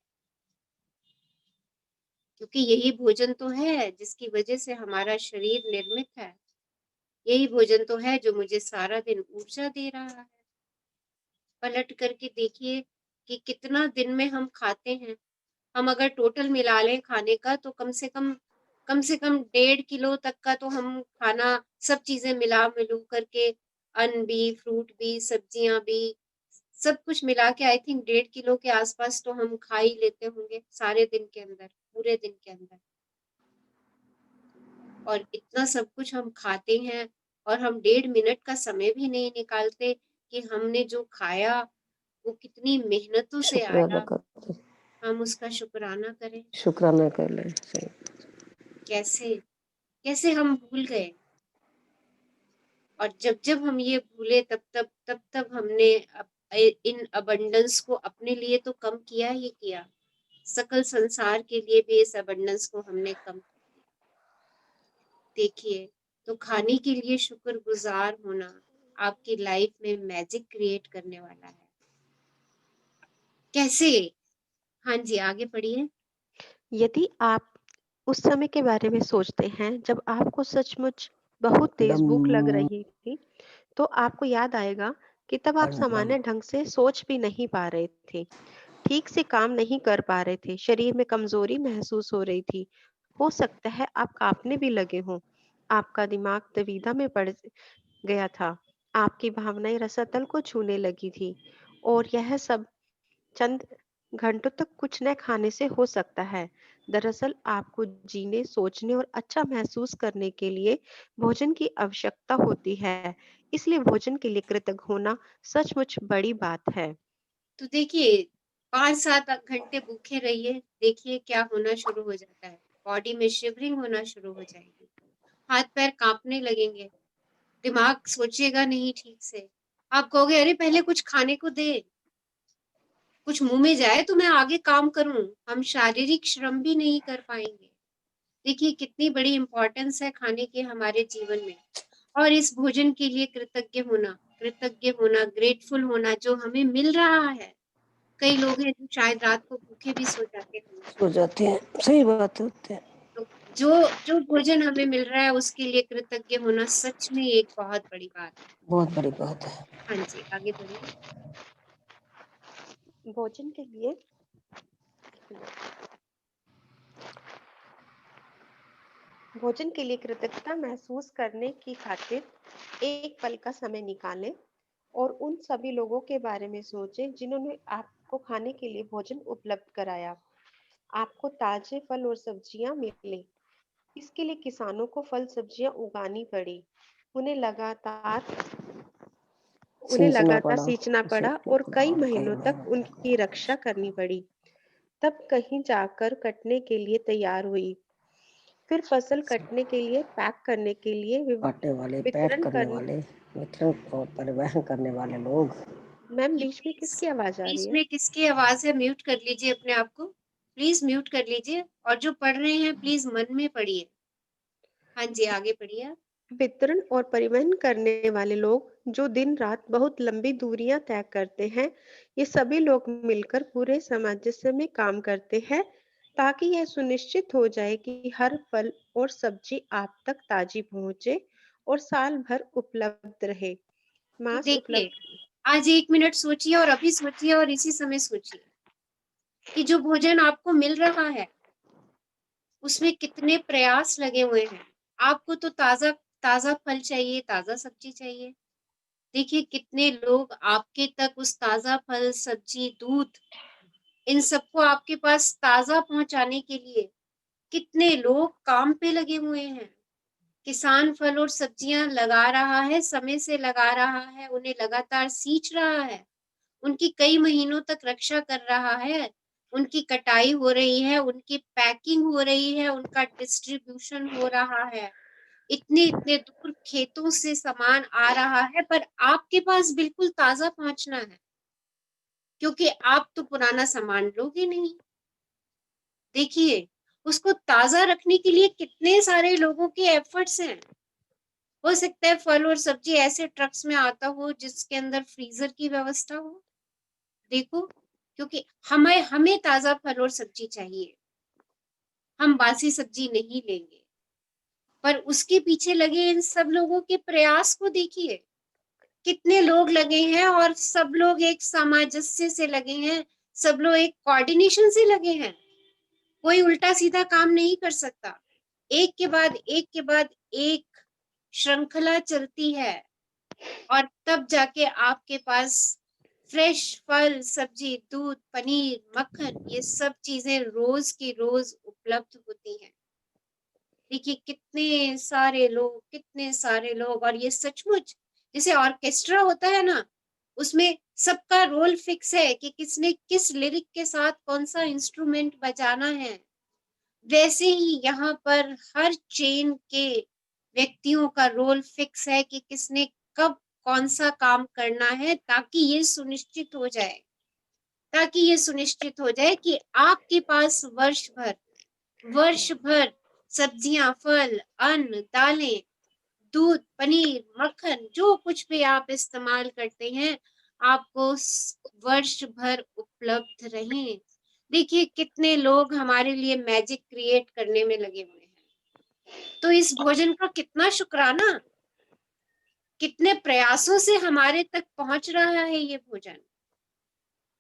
क्योंकि यही भोजन तो है जिसकी वजह से हमारा शरीर निर्मित है। यही भोजन तो है जो मुझे सारा दिन ऊर्जा दे रहा है। पलट करके देखिए कि कितना दिन में हम खाते हैं। हम अगर टोटल मिला लें खाने का तो कम से कम 1.5 किलो तक का तो हम खाना, सब चीजें मिला मिलू करके, अन्न भी, फ्रूट भी, सब्जियां भी, सब कुछ मिला के आई थिंक 1.5 किलो के आसपास तो हम खा ही लेते होंगे सारे दिन के अंदर, पूरे दिन के अंदर। और इतना सब कुछ हम खाते हैं और हम 1.5 मिनट का समय भी नहीं निकालते कि हमने जो खाया वो कितनी मेहनतों से शुक्राना आया, करते, हम उसका शुक्राना करें। शुक्राना कर ले। सही। कैसे कैसे हम भूल गए। और जब जब हम ये भूले तब हमने इन अबंडेंस को अपने लिए तो कम किया ही किया, सकल संसार के लिए भी इस अबंडेंस को हमने कम कर दिया। देखिए तो खाने के लिए शुक्रगुजार होना आपकी लाइफ में मैजिक क्रिएट करने वाला है। कैसे? हाँ जी आगे पढ़िए। यदि आप उस समय के बारे में सोचते हैं जब आपको सचमुच बहुत तेज भूख लग दम रही थी, तो आपको याद आएगा कि तब आप दम सामान्य ढंग से सोच भी नहीं पा रहे थे, ठीक से काम नहीं कर पा रहे थे, शरीर में कमजोरी महसूस हो रही थी। हो सकता है आप कांपने भी लगे हों, आपका दिमाग दुविधा में पड़ गया था, आपकी भावनाएं रसातल को छूने लगी थी, और यह सब चंद घंटों तक कुछ न खाने से हो सकता है। दरअसल आपको जीने, सोचने और अच्छा महसूस करने के लिए भोजन की आवश्यकता होती है। इसलिए भोजन के लिए कृतज्ञ होना सचमुच बड़ी बात है। तो देखिए 5-7 घंटे भूखे रहिए, देखिए क्या होना शुरू हो जाता है। बॉडी में शिवरिंग होना शुरू हो जाएगी, हाथ पैर कांपने लगेंगे, दिमाग सोचेगा नहीं ठीक से। आप कहोगे अरे पहले कुछ खाने को दे, कुछ मुंह में जाए तो मैं आगे काम करूं। हम शारीरिक श्रम भी नहीं कर पाएंगे। देखिए कितनी बड़ी इंपॉर्टेंस है खाने की हमारे जीवन में। और इस भोजन के लिए कृतज्ञ होना, ग्रेटफुल होना जो हमें मिल रहा है। कई लोग हैं जो शायद रात को भूखे भी सो जाते होंगे। हो जाते हैं, सही बात होते हैं। तो जो जो भोजन हमें मिल रहा है उसके लिए कृतज्ञ होना सच में एक बहुत बड़ी बात है। बहुत बड़ी बात है। हाँ जी आगे बढ़िए। भोजन के लिए भोजन के लिए कृतज्ञता महसूस करने की खातिर एक पल का समय निकालें और उन सभी लोगों के बारे में सोचें जिन्होंने आपको खाने के लिए भोजन उपलब्ध कराया। आपको ताजे फल और सब्जियां मिले, इसके लिए किसानों को फल सब्जियां उगानी पड़ी, उन्हें लगातार उन्हें सींचना लगातार पड़ा सींचना उसे, पड़ा और कई और कई महीनों तक महीनों उनकी रक्षा करनी पड़ी, तब कहीं जाकर कटने के लिए तैयार हुई। फिर फसल कटने के लिए, पैक करने के लिए, काटने वाले, पैक वितरण करने करने। वाले, वितरण और परिवहन करने वाले लोग। मैम ये बीच में प्लीज, किसकी आवाज आ रही बीच है? में किसकी आवाज है? म्यूट कर लीजिए अपने आप को, प्लीज म्यूट कर लीजिए। और जो पढ़ रहे हैं प्लीज मन में पढ़िए। हाँ जी आगे पढ़िए आप। वितरण और परिवहन करने वाले लोग जो दिन रात बहुत लंबी दूरियां तय करते हैं, ये सभी लोग मिलकर पूरे सामंजस्य में काम करते हैं ताकि यह सुनिश्चित हो जाए कि हर फल और सब्जी आप तक ताजी पहुंचे और साल भर उपलब्ध रहे। तो मांस देखिए उपलब्ध आज 1 मिनट सोचिए और अभी सोचिए और इसी समय सोचिए। कि जो भोजन आपको मिल रहा है उसमें कितने प्रयास लगे हुए हैं। आपको तो ताज़ा ताज़ा फल चाहिए, ताज़ा सब्ज़ी चाहिए। देखिए कितने लोग आपके तक उस ताज़ा फल, सब्ज़ी, दूध इन सबको आपके पास ताज़ा पहुँचाने के लिए कितने लोग काम पे लगे हुए हैं। किसान फल और सब्जियाँ लगा रहा है, समय से लगा रहा है, उन्हें लगातार सींच रहा है, उनकी कई महीनों तक रक्षा कर रहा है, उनकी कटाई हो रही है, उनकी पैकिंग हो रही है, उनका डिस्ट्रीब्यूशन हो रहा है। इतने-इतने दूर खेतों से सामान आ रहा है, पर आपके पास बिल्कुल ताज़ा पहुँचना है, क्योंकि आप तो पुराना सामान लोगे नहीं। देखिए, उसको ताज़ा रखने के लिए कितने सारे लोगों के एफर्ट्स हैं। हो सकता है फल और सब्ज़ी ऐसे ट्रक्स में आता हो जिसके अंदर फ्रीज़र की व्यवस्था हो। देखो, क्योंकि हमें हमें ताज़ा फल और सब्ज़ी चाहिए। हम बासी सब्ज़ी नहीं लेंगे। पर उसके पीछे लगे इन सब लोगों के प्रयास को देखिए। कितने लोग लगे हैं और सब लोग एक सामंजस्य से लगे हैं, सब लोग एक कोऑर्डिनेशन से लगे हैं। कोई उल्टा-सीधा काम नहीं कर सकता। एक के बाद एक के बाद एक श्रृंखला चलती है और तब जाके आपके पास फ्रेश फल, सब्जी, दूध, पनीर, मक्खन ये सब चीज़ें रोज़ की रोज़ उपलब्ध होती हैं। देखिए कितने सारे लोग और ये सचमुच जैसे ऑर्केस्ट्रा होता है ना, उसमें सबका रोल फिक्स है कि किसने किस लिरिक के साथ कौन-सा इंस्ट्रूमेंट बजाना है। वैसे ही यहाँ पर हर चेन के व्यक्तियों का रोल फिक्स है कि किसने कब कौन-सा काम करना है ताकि ये सुनिश्चित हो जाए कि आपके पास वर्ष भर सब्जियाँ, फल, अन्न, दालें, दूध, पनीर, मक्खन जो कुछ भी आप इस्तेमाल करते हैं, आपको वर्ष भर उपलब्ध रहें। देखिए कितने लोग हमारे लिए मैजिक क्रिएट करने में लगे हुए हैं। तो इस भोजन का कितना शुक्राना, कितने प्रयासों से हमारे तक पहुंच रहा है ये भोजन।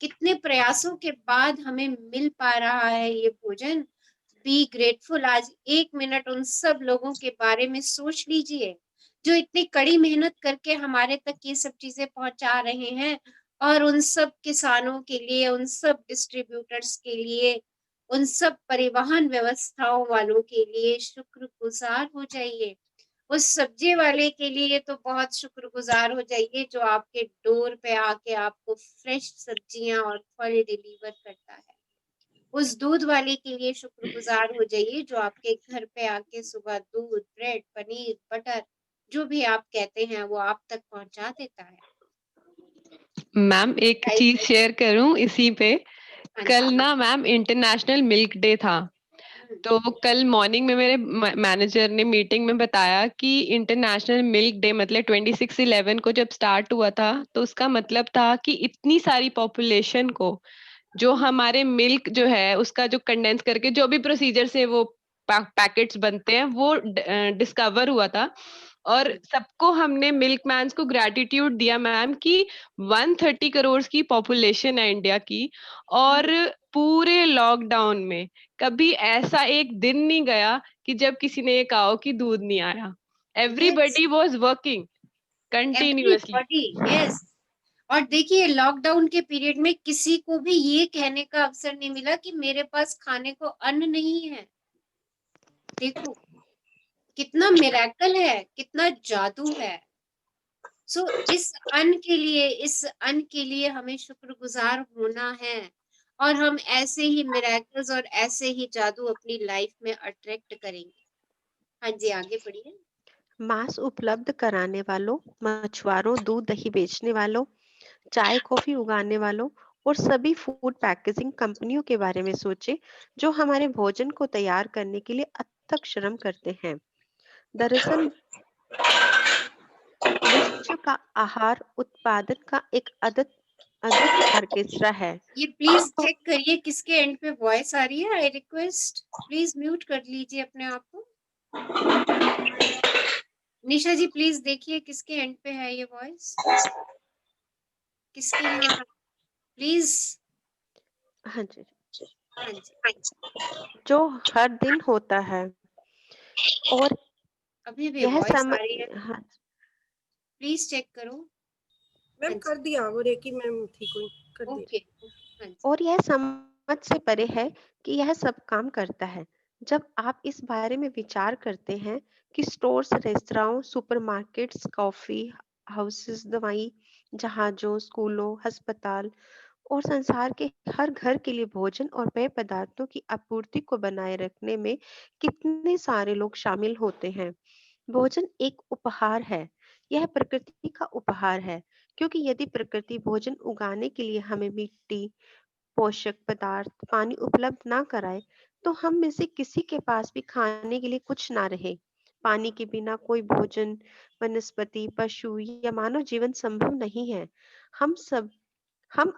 कितने प्रयासों के बाद हमें मिल पा रहा है ये भोजन। Be grateful. आज 1 मिनट उन सब लोगों के बारे में सोच लीजिए, जो इतनी कड़ी मेहनत करके हमारे तक ये सब चीज़ें पहुँचा रहे हैं और उन सब किसानों के लिए, उन सब डिस्ट्रीब्यूटर्स के लिए, उन सब परिवहन व्यवस्थाओं वालों के लिए शुक्रगुज़ार हो जाइए। उस सब्जी वाले के लिए तो बहुत शुक्रगुज़ार हो जाइए जो आपके डोर पे आके आपको फ्रेश सब्जियाँ और फल डिलीवर करता है। उस दूध वाले के लिए शुक्रगुज़ार हो जाइए जो आपके घर पे आके सुबह दूध, ब्रेड, पनीर, बटर जो भी आप कहते हैं वो आप तक पहुँचा देता है। मैम एक राइट। चीज शेयर करूं इसी पे। हाँ कल जी। ना मैम इंटरनेशनल मिल्क डे था। हुँ, तो कल मॉर्निंग में मेरे मैनेजर ने मीटिंग में बताया कि इंटरनेशनल मिल्क डे मतलब 26/11 को जब स्टार्ट हुआ था तो उसका मतलब था कि इतनी सारी पॉपुलेशन को जो हमारे मिल्क जो है उसका जो कंडेंस करके जो भी प्रोसीजर से वो पैकेट्स बनते हैं वो डिस्कवर हुआ था। और सबको हमने मिल्क मैन्स को ग्रेटिट्यूड दिया मैम कि 130 करोड़ की पॉपुलेशन है इंडिया की। और पूरे लॉकडाउन में कभी ऐसा एक दिन नहीं गया कि जब किसी ने ये कहा हो कि दूध नहीं आया। Yes, everybody was working continuously. Everybody, yes. और देखिए लॉकडाउन के पीरियड में किसी को भी ये कहने का अवसर नहीं मिला कि मेरे पास खाने को अन्न नहीं है। देखो कितना मिरेकल है, कितना जादू है। सो इस अन्न के लिए हमें शुक्रगुजार होना है और हम ऐसे ही मिरेकल्स और ऐसे ही जादू अपनी लाइफ में अट्रैक्ट करेंगे। हाँ जी, आगे बढ़िए। मांस उपलब्ध कराने वालों, मछुआरों, दूध दही बेचने वालों, चाय कॉफी उगाने वालों और सभी फूड पैकेजिंग कंपनियों के बारे में सोचें जो हमारे भोजन को तैयार करने के लिए अथक श्रम करते हैं। दरअसल विश्व का आहार उत्पादन का एक अद्भुत ऑर्केस्ट्रा है। ये प्लीज चेक करिए किसके एंड पे वॉइस आ रही है। आई रिक्वेस्ट प्लीज म्यूट कर लीजिए अपने आप को। निशा जी प्लीज देखिए किसके एंड पे है ये वॉइस, किसके यहाँ। प्लीज हाँ जी, हाँ जी। जो हर दिन होता है और अभी भी यह वॉइस आ सम रही है, हाँ, प्लीज़ चेक करो। मैम हाँ कर जी, दिया, वो रेकी मैम ठीक हुई, कर दिया। ओके, हाँ जी। और यह समझ से परे है कि यह सब काम करता है। जब आप इस बारे में विचार करते हैं कि स्टोर्स, रेस्तराओं, सुपरमार्केट्स, कॉफी हाउसेस, दवाई, जहाजों, स्कूलों, अस्पताल और संसार के हर घर के लिए भोजन और पेय पदार्थों की आपूर्ति को बनाए रखने में कितने सारे लोग शामिल होते हैं। भोजन एक उपहार है। यह प्रकृति का उपहार है, क्योंकि यदि प्रकृति भोजन उगाने के लिए हमें मिट्टी, पोषक पदार्थ, पानी उपलब्ध ना कराए, तो हम में से किसी के पास भी खाने के लिए कुछ ना रहे। पानी के बिना कोई भोजन, वनस्पति, पशु या मानव जीवन संभव नहीं है। हम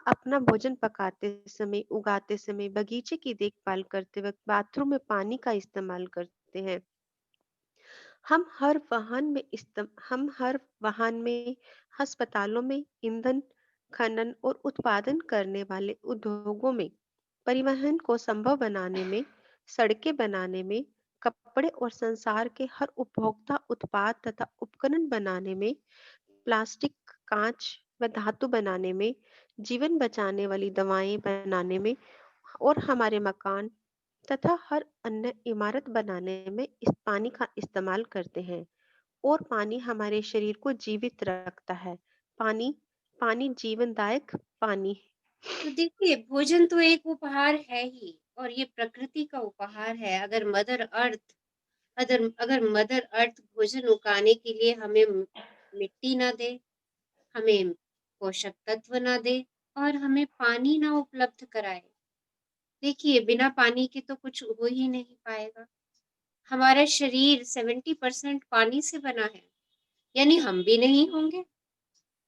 अपना भोजन पकाते समय, उगाते समय, बगीचे की देखभाल करते वक्त, बाथरूम में पानी का इस्तेमाल करते हैं। हम हर वाहन में, अस्पतालों में, ईंधन खनन और उत्पादन करने वाले उद्योगों में, परिवहन को संभव बनाने में, सड़कें बनाने में, कपड़े और संसार के हर उपभोक्ता उत्पाद तथा उपकरण बनाने में, प्लास्टिक, कांच व धातु बनाने में, जीवन बचाने वाली दवाएं बनाने में और हमारे मकान तथा हर अन्य इमारत बनाने में इस पानी का इस्तेमाल करते हैं। और पानी हमारे शरीर को जीवित रखता है। पानी पानी जीवनदायक पानी। तो देखिए, भोजन तो एक उपहार है ही, और ये प्रकृति का उपहार है। अगर मदर अर्थ भोजन उगाने के लिए हमें मिट्टी ना दे, हमें पोषक तत्व ना दे और हमें पानी ना उपलब्ध कराए, देखिए बिना पानी के तो कुछ हो ही नहीं पाएगा। हमारा शरीर 70% पानी से बना है, यानी हम भी नहीं होंगे।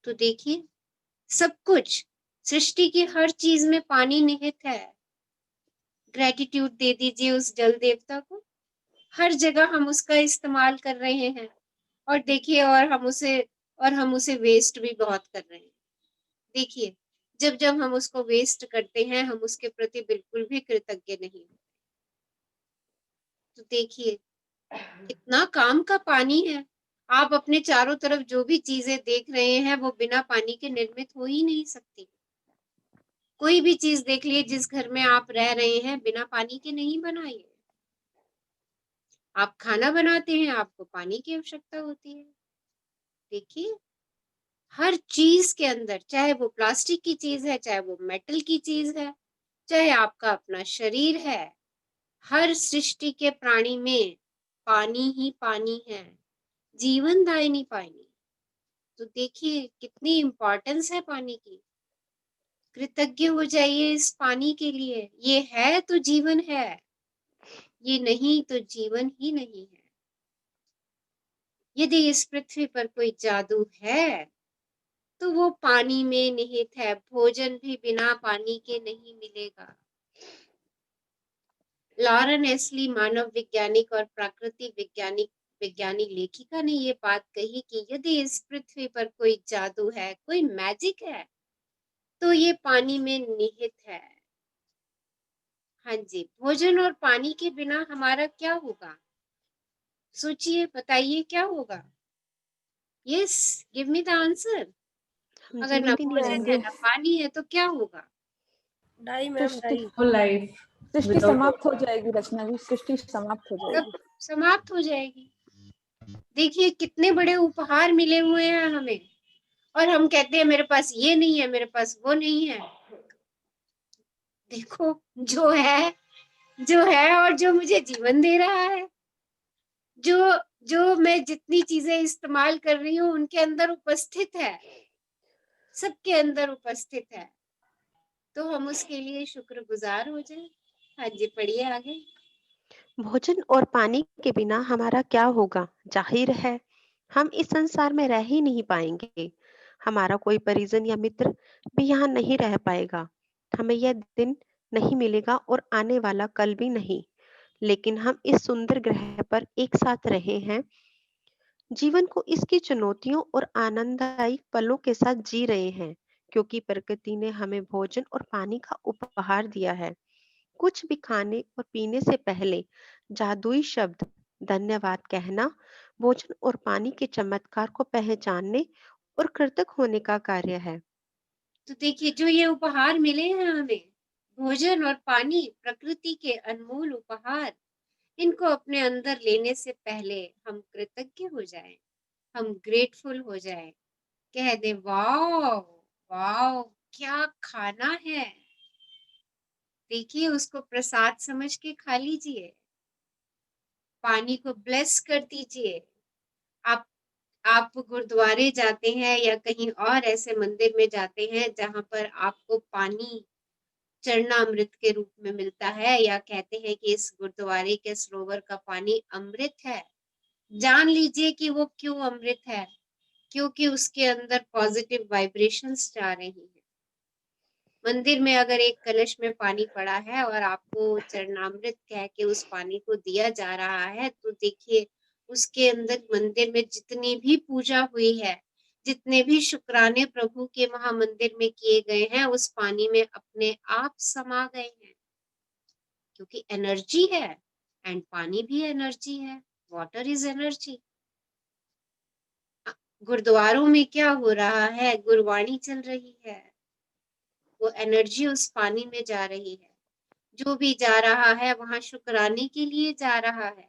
तो देखिए, सब कुछ, सृष्टि की हर चीज में पानी निहित है। ग्रेटिट्यूड दे दीजिए उस जल देवता को। हर जगह हम उसका इस्तेमाल कर रहे हैं, और देखिए, और हम उसे वेस्ट भी बहुत कर रहे हैं। देखिए, जब जब हम उसको वेस्ट करते हैं, हम उसके प्रति बिल्कुल भी कृतज्ञ नहीं। तो देखिए, कितना काम का पानी है। आप अपने चारों तरफ जो भी चीजें देख रहे हैं, वो बिना पानी के निर्मित हो ही नहीं सकती। कोई भी चीज देख लिए जिस घर में आप रह रहे हैं, बिना पानी के नहीं बनाइए। आप खाना बनाते हैं, आपको पानी की आवश्यकता होती है। देखिए, हर चीज के अंदर, चाहे वो प्लास्टिक की चीज है, चाहे वो मेटल की चीज है, चाहे आपका अपना शरीर है, हर सृष्टि के प्राणी में पानी ही पानी है, जीवनदायिनी पानी। तो देखिए, कितनी इम्पोर्टेंस है पानी की। कृतज्ञ हो जाइए इस पानी के लिए। ये है तो जीवन है, ये नहीं तो जीवन ही नहीं है। यदि इस पृथ्वी पर कोई जादू है, तो वो पानी में निहित है। भोजन भी बिना पानी के नहीं मिलेगा। लॉरेन एस्ली, मानव वैज्ञानिक और प्राकृतिक विज्ञानी लेखिका, ने ये बात कही कि यदि इस पृथ्वी पर कोई जादू है, कोई मैजिक है, तो ये पानी में निहित है। हाँ जी, भोजन और पानी के बिना हमारा क्या होगा? सोचिए, बताइए क्या होगा? Yes, give me the answer. हम अगर ना जीवित ही नहीं भोजन है, रहेंगे। ना पानी है, तो क्या होगा? डाई मैम, सृष्टि डाई। फुल लाइफ सृष्टि विदाउट समाप्त हो वाटर। जाएगी रचना जी, सृष्टि समाप्त हो सब जाएगी। समाप्त हो जाएगी। देखिए, कितने बड़े उपहार मिले हुए हैं हमें, और हम कहते हैं मेरे पास ये नहीं है, मेरे पास वो नहीं है। देखो, जो है और जो मुझे जीवन दे रहा है, जो जो मैं जितनी चीजें इस्तेमाल कर रही हूँ, उनके अंदर उपस्थित है, सबके अंदर उपस्थित है। तो हम उसके लिए शुक्रगुजार हो जाए। हाँ जी, पढ़िए आगे। भोजन और पानी के बिना हमारा क्या होगा? जाहिर है, हम इस संसार में रह ही नहीं पाएंगे। हमारा कोई परिजन या मित्र भी यहाँ नहीं रह पाएगा। हमें यह दिन नहीं मिलेगा और आने वाला कल भी नहीं। लेकिन हम इस सुंदर ग्रह पर एक साथ रहे हैं, जीवन को इसकी चुनौतियों और आनंददायी पलों के साथ जी रहे हैं, क्योंकि प्रकृति ने हमें भोजन और पानी का उपहार दिया है। कुछ भी खाने और पीने से पहले जादुई शब्द धन्यवाद कहना भोजन और पानी के चमत्कार को पहचानने और कृतज्ञ होने का कार्य है। तो देखिए, जो ये उपहार मिले हैं हमें, भोजन और पानी, प्रकृति के अनमोल उपहार, इनको अपने अंदर लेने से पहले हम कृतज्ञ हो जाएं, हम ग्रेटफुल हो जाएं, कह दें वाओ, वाओ, क्या खाना है। देखिए, उसको प्रसाद समझ के खा लीजिए, पानी को ब्लेस कर दीजिए। आप आप गुरुद्वारे जाते हैं या कहीं और ऐसे मंदिर में जाते हैं जहाँ पर आपको पानी चरणामृत के रूप में मिलता है, या कहते हैं कि इस गुरुद्वारे के सरोवर का पानी अमृत है। जान लीजिए कि वो क्यों अमृत है, क्योंकि उसके अंदर पॉजिटिव वाइब्रेशंस जा रही हैं। मंदिर में अगर एक कलश में पानी पड़ा है और आपको चरणामृत कह के उस पानी को दिया जा रहा है, तो देखिए उसके अंदर मंदिर में जितनी भी पूजा हुई है, जितने भी शुक्राने प्रभु के महामंदिर में किए गए हैं, उस पानी में अपने आप समा गए हैं, क्योंकि एनर्जी है, एंड पानी भी एनर्जी है, वाटर इज एनर्जी। गुरुद्वारों में क्या हो रहा है, गुरबाणी चल रही है, वो एनर्जी उस पानी में जा रही है। जो भी जा रहा है वहां शुक्राने के लिए जा रहा है,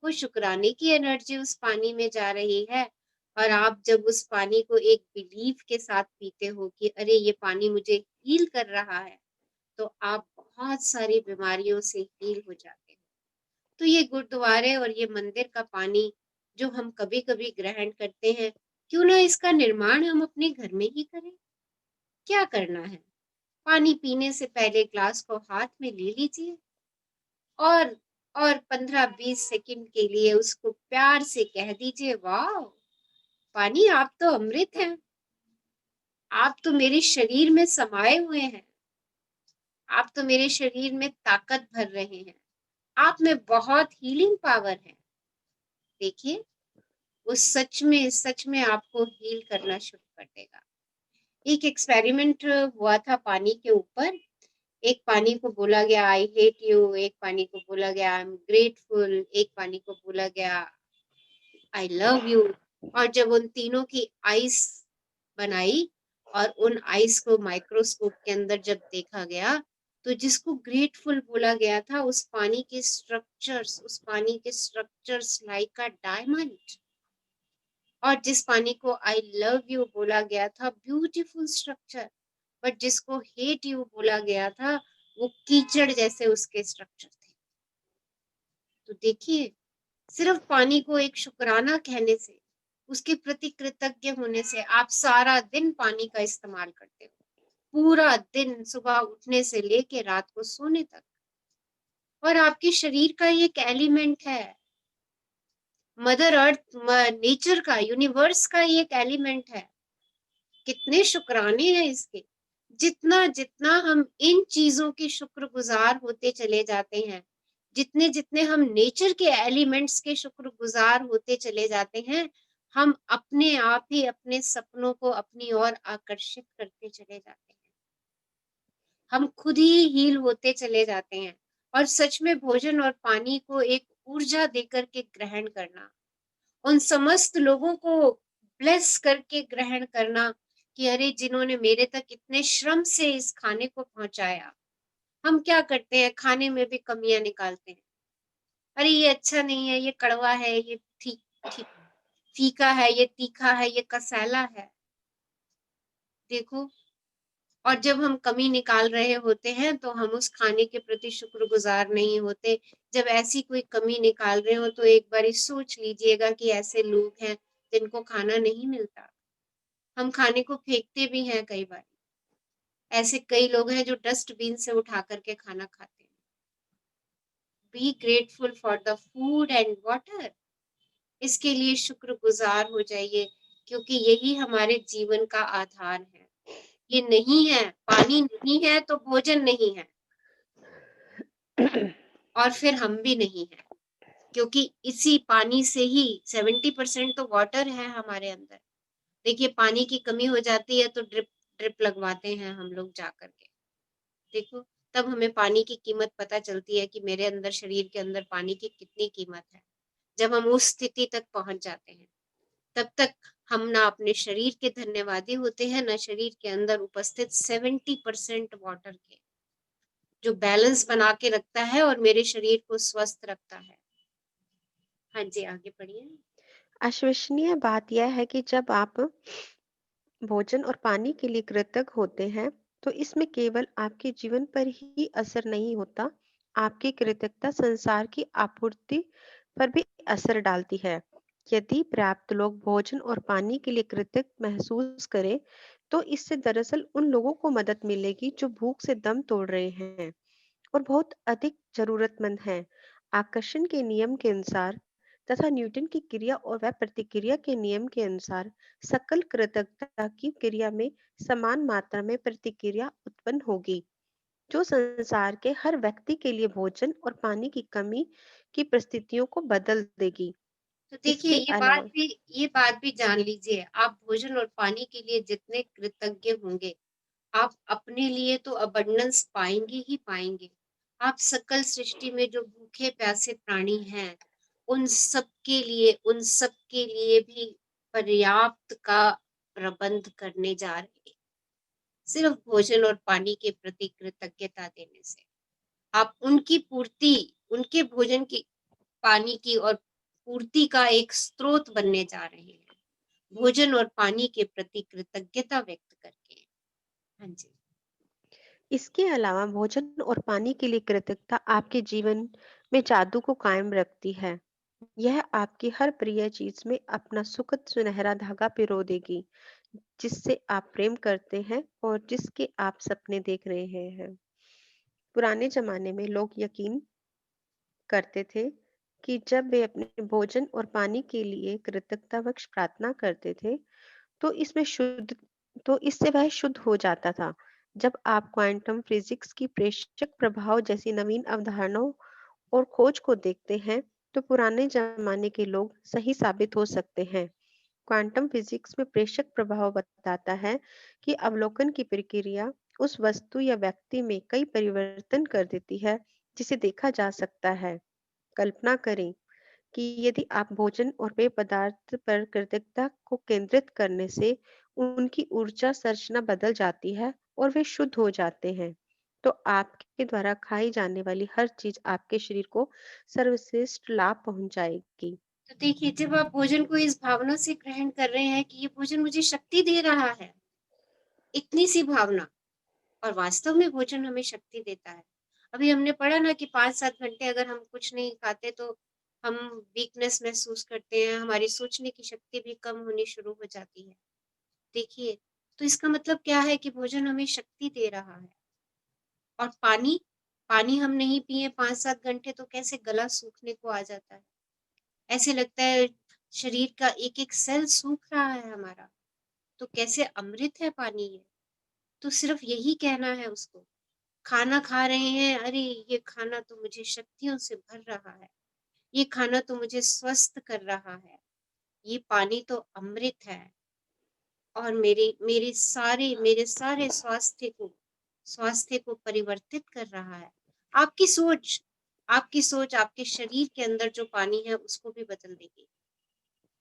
वो शुक्राने की एनर्जी उस पानी में जा रही है। और आप जब उस पानी को एक बिलीव के साथ पीते हो कि अरे ये पानी मुझे हील कर रहा है, तो आप बहुत सारी बीमारियों से हील हो जाते हो। तो ये गुरुद्वारे और ये मंदिर का पानी जो हम कभी कभी ग्रहण करते हैं, क्यों ना इसका निर्माण हम अपने घर में ही करें। क्या करना है, पानी पीने से पहले ग्लास को हाथ में ले लीजिए और 15-20 सेकंड के लिए उसको प्यार से कह दीजिए, वाह पानी आप तो अमृत हैं, आप तो मेरे शरीर में समाये हुए हैं, आप तो मेरे शरीर में ताकत भर रहे हैं, आप में बहुत हीलिंग पावर है। देखिए, वो सच में आपको हील करना शुरू कर देगा। एक एक्सपेरिमेंट हुआ था पानी के ऊपर। एक पानी को बोला गया आई हेट यू, एक पानी को बोला गया आई एम ग्रेटफुल, एक पानी को बोला गया आई लव यू। और जब उन तीनों की आइस बनाई और उन आइस को माइक्रोस्कोप के अंदर जब देखा गया, तो जिसको ग्रेटफुल बोला गया था, उस पानी के स्ट्रक्चर्स लाइक अ डायमंड। और जिस पानी को आई लव यू बोला गया था, ब्यूटीफुल स्ट्रक्चर। बट जिसको हेट यू बोला गया था, वो कीचड़ जैसे उसके स्ट्रक्चर थे। तो देखिए, सिर्फ पानी को एक शुक्राना कहने से, उसके प्रति कृतज्ञ होने से, आप सारा दिन पानी का इस्तेमाल करते हो, पूरा दिन, सुबह उठने से लेके रात को सोने तक। और आपके शरीर का ये एक एलिमेंट है, मदर अर्थ, नेचर का, यूनिवर्स का ये एक एलिमेंट है। कितने शुक्राने हैं इसके। जितना जितना हम इन चीजों के शुक्रगुजार होते चले जाते हैं, जितने जितने हम नेचर के एलिमेंट्स के शुक्रगुजार होते चले जाते हैं, हम अपने आप ही अपने सपनों को अपनी ओर आकर्षित करते चले जाते हैं। हम खुद ही हील होते चले जाते हैं। और सच में भोजन और पानी को एक ऊर्जा देकर के ग्रहण करना, उन समस्त लोगों को ब्लेस करके ग्रहण करना कि अरे जिन्होंने मेरे तक इतने श्रम से इस खाने को पहुंचाया। हम क्या करते हैं, खाने में भी कमियां निकालते हैं। अरे ये अच्छा नहीं है, ये कड़वा है, ये फीका है, ये तीखा है, ये कसैला है। देखो, और जब हम कमी निकाल रहे होते हैं तो हम उस खाने के प्रति शुक्रगुजार नहीं होते। जब ऐसी कोई कमी निकाल रहे हो तो एक बार सोच लीजिएगा कि ऐसे लोग हैं जिनको खाना नहीं मिलता। हम खाने को फेंकते भी हैं कई बार। ऐसे कई लोग हैं जो डस्टबिन से उठा करके खाना खाते हैं। Be grateful for the food and water. इसके लिए शुक्रगुजार हो जाइए, क्योंकि यही हमारे जीवन का आधार है। ये नहीं है, पानी नहीं है तो भोजन नहीं है, और फिर हम भी नहीं है, क्योंकि इसी पानी से ही 70% तो वाटर है हमारे अंदर। देखिए, पानी की कमी हो जाती है तो ट्रिप लगवाते हैं हम लोग जा कर के। देखो, तब हमें पानी की कीमत पता चलती है कि मेरे अंदर, शरीर के अंदर पानी की कितनी कीमत है। जब हम उस स्थिति तक पहुँच जाते हैं, तब तक हम ना अपने शरीर के धन्यवादी होते हैं, ना शरीर के अंदर उपस्थित 70% वाटर के, जो बैलेंस बना के रखता है और मेरे शरीर को स्वस्थ रखता है। हाँ जी, आगे बढ़िए। अविश्वसनीय बात यह है कि जब आप भोजन और पानी के लिए कृतज्ञ होते हैं, तो इसमें केवल आपके जीवन पर ही असर नहीं होता, आपकी कृतज्ञता संसार की आपूर्ति पर भी असर डालती है। यदि पर्याप्त लोग भोजन और पानी के लिए कृतज्ञ महसूस करें, तो इससे दरअसल उन लोगों को मदद मिलेगी जो भूख से दम तोड़ रहे हैं और बहुत अधिक जरूरतमंद हैं। आकर्षण के नियम के अनुसार तथा न्यूटन की क्रिया और वह प्रतिक्रिया के नियम के अनुसार सकल कृतज्ञता की क्रिया में समान मात्रा में प्रतिक्रिया उत्पन्न होगी, जो संसार के हर व्यक्ति के लिए भोजन और पानी की कमी की परिस्थितियों को बदल देगी। तो देखिए, इसके अलावा ये बात भी जान लीजिए, आप भोजन और पानी के लिए जितने कृतज्ञ होंगे, आप अपने लिए तो अबंडेंस पाएंगे ही पाएंगे। आप सकल सृष्टि में जो भूखे प्यासे प्राणी हैं, उन सब के लिए भी पर्याप्त का प्रबंध करने जा रहे हैं, सिर्फ भोजन और पानी के प्रति कृतज्ञता देने से। आप उनकी पूर्ति, उनके भोजन की, पानी की और पूर्ति का एक स्रोत बनने जा रहे हैं, भोजन और पानी के प्रति कृतज्ञता व्यक्त करके। हाँ जी। इसके अलावा भोजन और पानी के लिए कृतज्ञता आपके जीवन में जादू को कायम रखती है। यह आपकी हर प्रिय चीज में अपना सुखद सुनहरा धागा पिरो देगी, जिससे आप प्रेम करते हैं और जिसके आप सपने देख रहे हैं। पुराने जमाने में लोग यकीन करते थे कि जब वे अपने भोजन और पानी के लिए कृतज्ञतावश प्रार्थना करते थे, तो इससे वह शुद्ध हो जाता था। जब आप क्वांटम फिजिक्स की प्रेषक प्रभाव जैसी नवीन अवधारणाओं और खोज को देखते हैं, तो पुराने जमाने के लोग सही साबित हो सकते हैं। क्वांटम फिजिक्स में प्रेषक प्रभाव बताता है कि अवलोकन की प्रक्रिया उस वस्तु या व्यक्ति में कई परिवर्तन कर देती है जिसे देखा जा सकता है। कल्पना करें कि यदि आप भोजन और पेय पदार्थ पर कृतज्ञता को केंद्रित करने से उनकी ऊर्जा संरचना बदल जाती है और वे शुद्ध हो जाते हैं, तो आपके द्वारा खाई जाने वाली हर चीज आपके शरीर को सर्वश्रेष्ठ लाभ पहुंचाएगी। तो देखिए, जब आप भोजन को इस भावना से ग्रहण कर रहे हैं कि ये भोजन मुझे शक्ति दे रहा है, इतनी सी भावना, और वास्तव में भोजन हमें शक्ति देता है। अभी हमने पढ़ा ना कि 5-7 घंटे अगर हम कुछ नहीं खाते तो हम वीकनेस महसूस करते हैं, हमारी सोचने की शक्ति भी कम होनी शुरू हो जाती है। देखिए, तो इसका मतलब क्या है कि भोजन हमें शक्ति दे रहा है। और पानी, पानी हम नहीं पिए 5-7 घंटे तो कैसे गला सूखने को आ जाता है। ऐसे लगता है शरीर का एक-एक सेल सूख रहा है हमारा। तो कैसे अमृत है पानी ये। तो सिर्फ यही कहना है उसको। खाना खा रहे हैं, अरे ये खाना तो मुझे शक्तियों से भर रहा है। ये खाना तो मुझे स्वस्थ कर रहा है। ये पानी तो अमृत है और मेरे सारे स्वास्थ्य को परिवर्तित कर रहा है। आपकी सोच, आपके शरीर के अंदर जो पानी है उसको भी बदल देगी,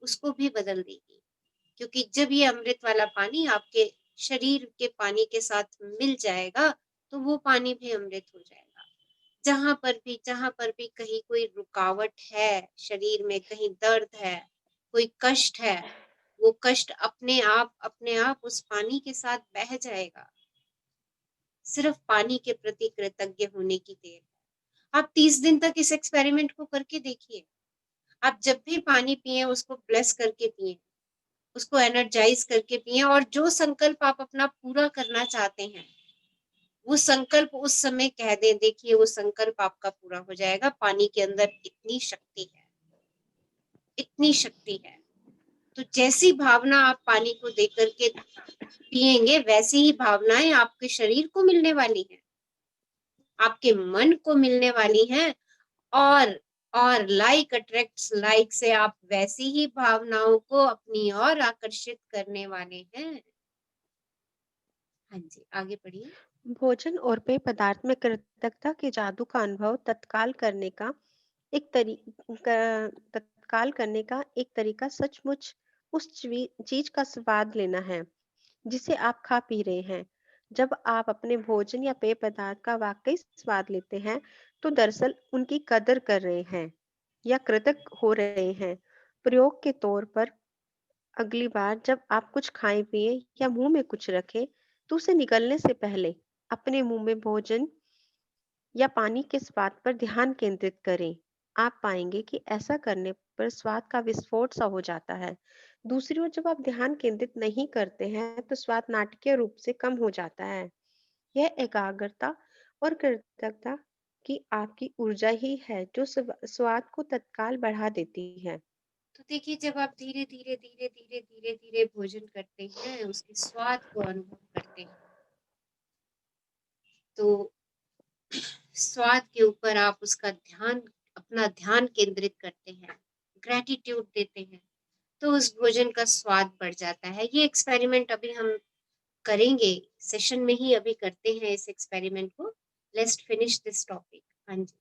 उसको भी बदल देगी। क्योंकि जब ये अमृत वाला पानी आपके शरीर के पानी के साथ मिल जाएगा, तो वो पानी भी अमृत हो जाएगा। जहाँ पर भी कहीं कोई रुकावट है शरीर में, कहीं दर्द है, कोई कष्ट है, वो कष्ट अपने आप उस पानी के साथ बह जाएगा। सिर्फ पानी के प्रति कृतज्ञ होने की देर है। आप 30 दिन तक इस एक्सपेरिमेंट को करके देखिए। आप जब भी पानी पिए उसको ब्लेस करके पिए, उसको एनर्जाइज करके पिए, और जो संकल्प आप अपना पूरा करना चाहते हैं, वो संकल्प उस समय कह दें। देखिए, वो संकल्प आपका पूरा हो जाएगा। पानी के अंदर इतनी शक्ति है, इतनी शक्ति है। तो जैसी भावना आप पानी को देकर के पिएंगे, वैसी ही भावनाएं आपके शरीर को मिलने वाली हैं, आपके मन को मिलने वाली हैं। और लाइक अट्रैक्ट्स लाइक से आप वैसी ही भावनाओं को अपनी ओर आकर्षित करने वाले हैं। हाँ जी, आगे पढ़िए। भोजन और पेय पदार्थ में कृतज्ञता के जादू का अनुभव तत्काल करने का एक तरीका सचमुच उस चीज का स्वाद लेना है जिसे आप खा पी रहे हैं। जब आप अपने भोजन या पेय पदार्थ का वाकई स्वाद लेते हैं, तो दरअसल उनकी कदर कर रहे हैं या कृतज्ञ हो रहे हैं। प्रयोग के तौर पर, अगली बार जब आप कुछ खाएं पिए या मुंह में कुछ रखें, तो उसे निगलने से पहले अपने मुंह में भोजन या पानी के स्वाद पर ध्यान केंद्रित करें। आप पाएंगे कि ऐसा करने पर स्वाद का विस्फोट सा हो जाता है। दूसरी ओर, जब आप ध्यान केंद्रित नहीं करते हैं, तो स्वाद नाटकीय रूप से कम हो जाता है। यह एकाग्रता और कृतज्ञता की आपकी ऊर्जा ही है जो स्वाद को तत्काल बढ़ा देती है। तो देखिए, जब आप धीरे-धीरे भोजन करते हैं, उसके स्वाद को अनुभव करते हैं, तो स्वाद के ऊपर आप अपना ध्यान केंद्रित करते हैं, ग्रैटिट्यूड देते हैं, तो उस भोजन का स्वाद बढ़ जाता है। ये एक्सपेरिमेंट अभी हम करेंगे, सेशन में ही अभी करते हैं इस एक्सपेरिमेंट को। Let's finish this topic. हाँ जी।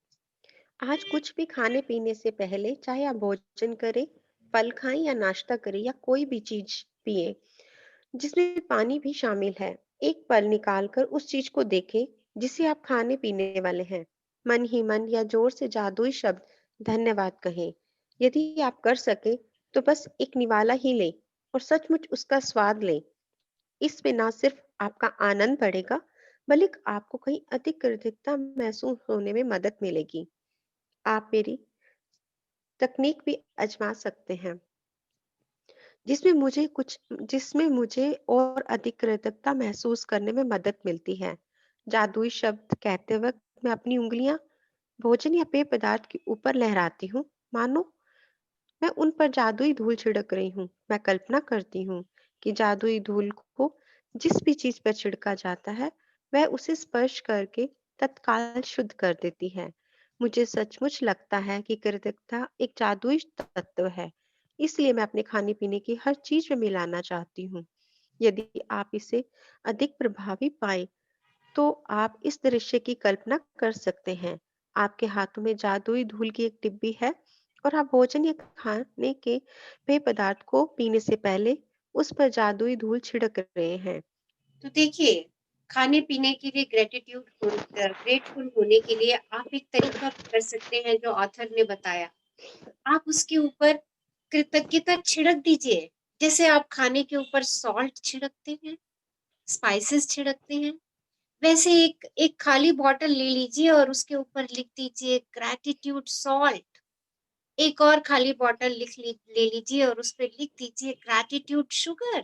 आज कुछ भी खाने पीने से पहले, चाहे आप भोजन करें, फल खाएं या नाश्ता करें या कोई भी चीज पिए जिसमें पानी भी शामिल है, एक पल निकालकर उस चीज को देखें जिसे आप खाने पीने वाले हैं। मन ही मन या जोर से जादुई शब्द धन्यवाद कहें। यदि आप कर सके, तो बस एक निवाला ही लें और सचमुच उसका स्वाद लें। इसमें ना सिर्फ आपका आनंद बढ़ेगा, बल्कि आपको कहीं अधिक कृतज्ञता महसूस होने में मदद मिलेगी। आप मेरी तकनीक भी आजमा सकते हैं, जिसमें मुझे और अधिक कृतज्ञता महसूस करने में मदद मिलती है। जादुई शब्द कहते वक्त मैं अपनी उंगलियां भोजन या पेय पदार्थ के ऊपर लहराती हूँ, मानो मैं उन पर जादुई धूल छिड़क रही हूँ। मैं कल्पना करती हूँ कि जादुई धूल को जिस भी चीज पर छिड़का जाता है, वह उसे स्पर्श करके तत्काल शुद्ध कर देती है। मुझे सचमुच लगता है कि कृतज्ञता एक जादुई तत्व है, इसलिए मैं अपने खाने पीने की हर चीज में मिलाना चाहती हूँ। यदि आप इसे अधिक प्रभावी पाए, तो आप इस दृश्य की कल्पना कर सकते हैं। आपके हाथों में जादुई धूल की एक डिब्बी है और आप भोजन या खाने के पेय पदार्थ को पीने से पहले उस पर जादुई धूल छिड़क रहे हैं। तो देखिए, खाने-पीने के लिए ग्रेटफुल होने के लिए आप एक तरीका कर सकते हैं जो ऑथर ने बताया। आप उसके ऊपर कृतज्ञता छिड़क दीजिए। जैसे आप खाने के ऊपर सॉल्ट छिड़कते हैं, स्पाइसेस छिड़कते हैं, वैसे एक एक खाली बॉटल ले लीजिए और उसके ऊपर लिख दीजिए ग्रैटिट्यूड सॉल्ट। एक और खाली बॉटल ले लीजिए और उस पे लिख दीजिए ग्रैटिट्यूड शुगर।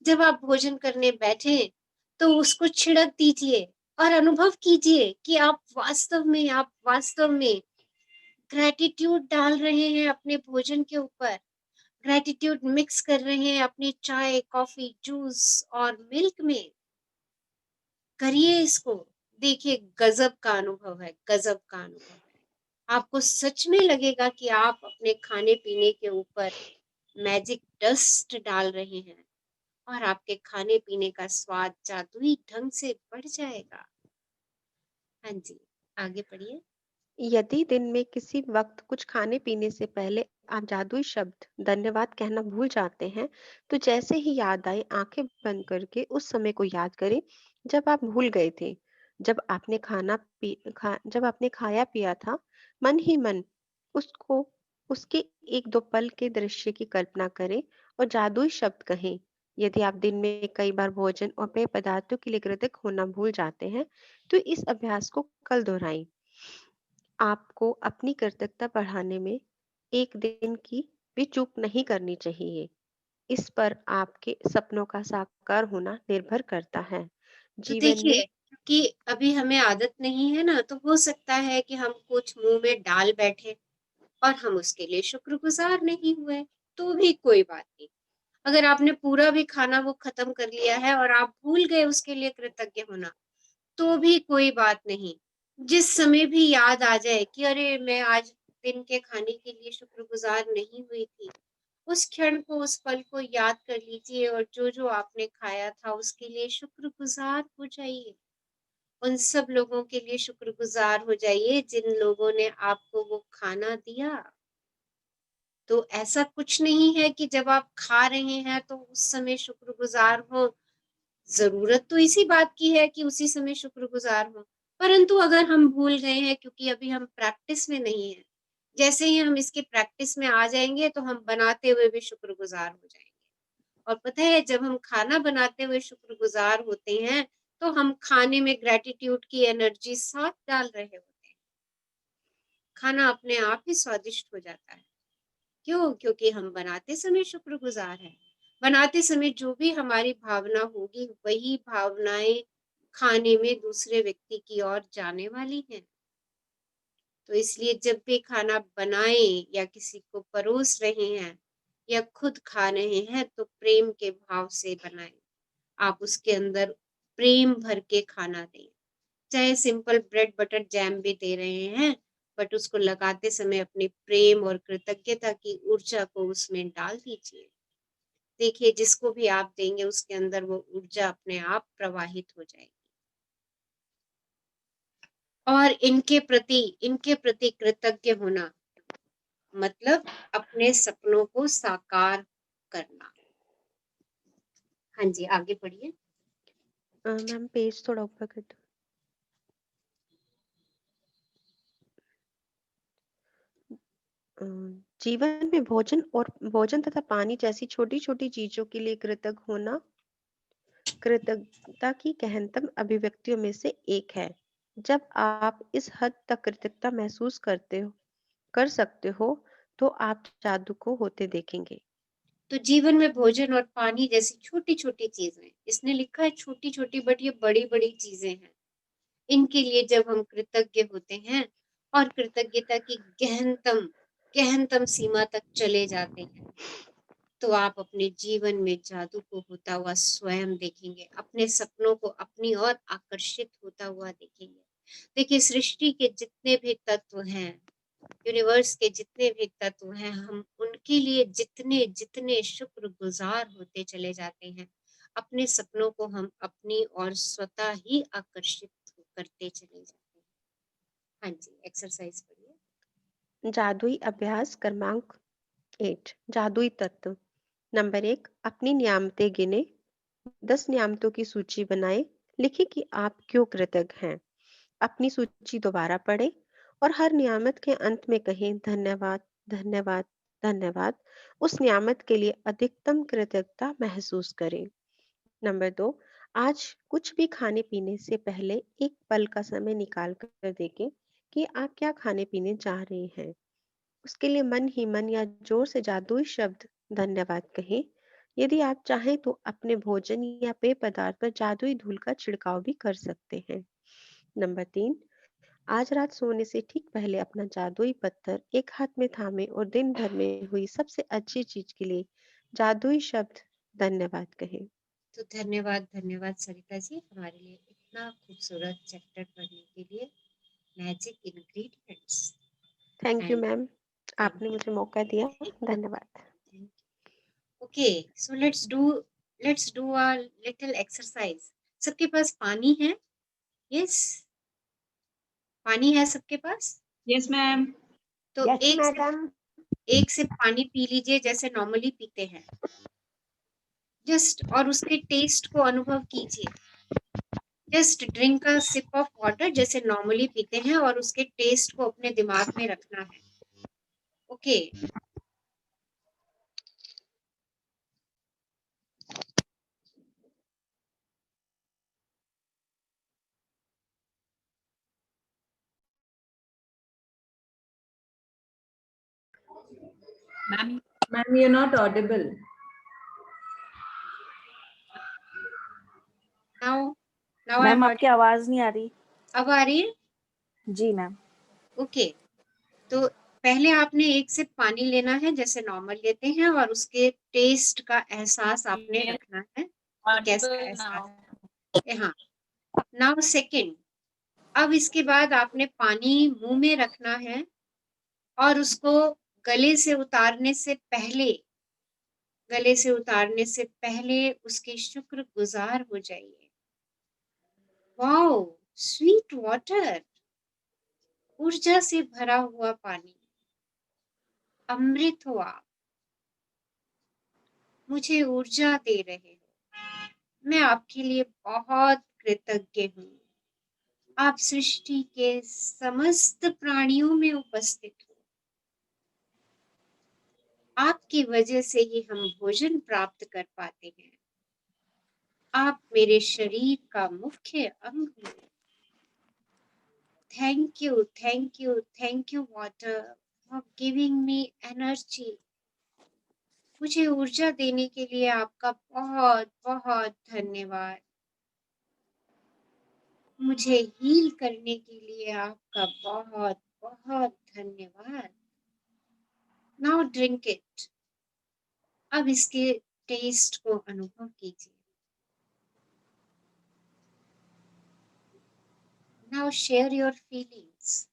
जब आप भोजन करने बैठें, तो उसको छिड़क दीजिए और अनुभव कीजिए कि आप वास्तव में ग्रैटिट्यूड डाल रहे हैं अपने भोजन के ऊपर। ग्रैटिट्यूड मिक्स कर रहे हैं अपनी चाय, कॉफी, जूस और मिल्क में। करिए इसको। देखिए, गज़ब का अनुभव है, गज़ब का अनुभव है। आपको सच में लगेगा कि आप अपने खाने-पीने के ऊपर मैजिक डस्ट डाल रहे हैं और आपके खाने-पीने का स्वाद जादुई ढंग से बढ़ जाएगा। हाँ जी, आगे पढ़िए। यदि दिन में किसी वक्त कुछ खाने पीने से पहले आप जादुई शब्द धन्यवाद कहना भूल जाते हैं, तो जैसे ही याद आए, आंखें बंद करके उस समय को याद करें जब आप भूल गए थे। जब आपने खाया पिया था, मन ही मन उसको उसके एक दो पल के दृश्य की कल्पना करें और जादुई शब्द कहें। यदि आप दिन में कई बार भोजन और पेय पदार्थों के लिए कृतज्ञ होना भूल जाते हैं, तो इस अभ्यास को कल दोहराएं। आपको अपनी कृतज्ञता बढ़ाने में एक दिन की भी चूक नहीं करनी चाहिए। इस पर आपके सपनों का साकार होना निर्भर करता है। तो जीवन में देखिए, क्योंकि अभी हमें आदत नहीं है ना, तो हो सकता है कि हम कुछ मुँह में डाल बैठे और हम उसके लिए शुक्रगुज़ार नहीं हुए, तो भी कोई बात नहीं। अगर आपने पूरा भी खाना वो खत्म कर लिया है और आप भूल गए उसके लिए कृतज्ञ होना, तो भी कोई बात नहीं। जिस समय भी याद आ जाए कि अरे! मैं आज दिन के खाने के लिए शुक्रगुज़ार नहीं हुई थी, उस क्षण को, उस पल को याद कर लीजिए और जो आपने खाया था उसके लिए शुक्रगुज़ार हो जाइए। उन सब लोगों के लिए शुक्रगुज़ार हो जाइए जिन लोगों ने आपको वो खाना दिया। तो ऐसा कुछ नहीं है कि जब आप खा रहे हैं तो उस समय शुक्रगुज़ार हो। ज़रूरत तो इसी बात की है कि उसी समय शुक्रगुज़ार हों। परंतु अगर हम भूल गए हैं क्योंकि अभी हम प्रैक्टिस में नहीं हैं, जैसे ही हम इसके प्रैक्टिस में आ जाएँगे तो हम बनाते हुए भी शुक्रगुज़ार हो जाएँगे। और पता है जब हम खाना बनाते हुए शुक्रगुज़ार होते हैं, तो हम खाने में ग्रैटिट्यूड की एनर्जी साथ डाल रहे होते हैं। खाना अपने आप ही स्वादिष्ट हो जाता है। क्यों? क्योंकि हम बनाते समय शुक्रगुज़ार हैं। बनाते समय जो भी हमारी भावना होगी, वही भावनाएँ खाने में दूसरे व्यक्ति की ओर जाने वाली हैं। तो इसलिए जब भी खाना बनाएँ या किसी को परोस रहे हैं या खुद खा रहे हैं, तो प्रेम के भाव से बनाएँ। आप उसके अंदर प्रेम भर के खाना दें। चाहे सिंपल ब्रेड बटर जैम भी दे रहे हैं, बट उसको लगाते समय अपने प्रेम और कृतज्ञता की ऊर्जा को उसमें डाल दीजिए। देखिए जिसको भी आप देंगे उसके अंदर वो ऊर्जा अपने आप प्रवाहित हो जाएगी। और इनके प्रति कृतज्ञ होना मतलब अपने सपनों को साकार करना। हाँ जी, आगे बढ़िए। मैम पेज थोड़ा ऊपर कर दो। जीवन में भोजन तथा पानी जैसी छोटी-छोटी चीजों के लिए कृतज्ञ होना कृतज्ञता की गहनतम अभिव्यक्तियों में से एक है। जब आप इस हद तक कृतज्ञता महसूस कर सकते हो, तो आप जादू को होते देखेंगे। तो जीवन में भोजन और पानी जैसी छोटी-छोटी चीज़ें, इसने लिखा है छोटी-छोटी बट ये बड़ी-बड़ी चीज़ें हैं। इनके लिए जब हम कृतज्ञ होते हैं और कृतज्ञता की गहनतम सीमा तक चले जाते हैं, तो आप अपने जीवन में जादू को होता हुआ स्वयं देखेंगे, अपने सपनों को अपनी ओर आकर्षित होता हुआ देखेंगे। देखिए सृष्टि के जितने भी तत्व हैं, यूनिवर्स के जितने भी तत्व हैं, हम उनके लिए जितने शुक्रगुज़ार होते चले जाते हैं, अपने सपनों को हम अपनी ओर स्वतः ही आकर्षित करते चले जाते हैं। हाँ जी, एक्सरसाइज करिए। जादुई अभ्यास क्रमांक 8 जादुई तत्व नंबर 1 अपनी नियामतें गिने 10 नियामतों की सूची बनाएं लिखें कि आप क्यों कृतज्ञ हैं अपनी सूची दोबारा पढ़ें और हर नियामत के अंत में कहें धन्यवाद धन्यवाद धन्यवाद उस नियामत के लिए अधिकतम कृतज्ञता महसूस करें नंबर 2 आज कुछ भी खाने पीने से पहले एक पल का समय निकाल कर देखें कि आप क्या खाने पीने जा रहे हैं उसके लिए मन ही मन या जोर से जादुई शब्द धन्यवाद कहें यदि आप चाहें तो अपने भोजन या पेय पदार्थ पर जादुई धूल का छिड़काव भी कर सकते हैं नंबर 3 आज रात सोने से ठीक पहले अपना जादुई पत्थर एक हाथ में थामे और दिन भर में हुई सबसे अच्छी चीज के लिए जादुई शब्द धन्यवाद कहें तो धन्यवाद सरिता जी हमारे लिए इतना खूबसूरत चैप्टर पढ़ने के लिए। Magic ingredients. Thank you and ma'am thank आपने यू। मुझे मौका दिया धन्यवाद okay, so let's do a little exercise. सबके पास पानी है? यस, पानी है सबके पास? Yes ma'am. तो यस मैडम एक सिप पानी पी लीजिए जैसे नॉर्मली पीते हैं। जस्ट और उसके टेस्ट को अनुभव कीजिए। Just drink a sip of water जैसे नॉर्मली पीते हैं और उसके टेस्ट को अपने दिमाग में रखना है। Okay, Ma'am, you're not audible. Now I ma'am am आपकी आवाज नहीं आ रही अब आ रही है? जी मैम ओके, तो पहले आपने एक सिप पानी लेना है जैसे नॉर्मल लेते हैं और उसके टेस्ट का एहसास आपने Yes, रखना है कि कैसा audible एहसास now. है। हाँ, नाउ सेकंड, अब इसके बाद आपने पानी मुंह में रखना है और उसको गले से उतारने से पहले गले से उतारने से पहले उसके शुक्रगुजार हो जाइए। वाओ, स्वीट वाटर, ऊर्जा से भरा हुआ पानी, अमृत हो आप, मुझे ऊर्जा दे रहे हो। मैं आपके लिए बहुत कृतज्ञ हूँ। आप सृष्टि के समस्त प्राणियों में उपस्थित हो। आपकी वजह से ही हम भोजन प्राप्त कर पाते हैं। आप मेरे शरीर का मुख्य अंग हो। Thank you, thank you, thank you water for giving me energy. मुझे ऊर्जा देने के लिए आपका बहुत बहुत धन्यवाद। मुझे हील करने के लिए आपका बहुत बहुत धन्यवाद। Now drink it. अब इसके टेस्ट को अनुभव कीजिए। Now share your feelings.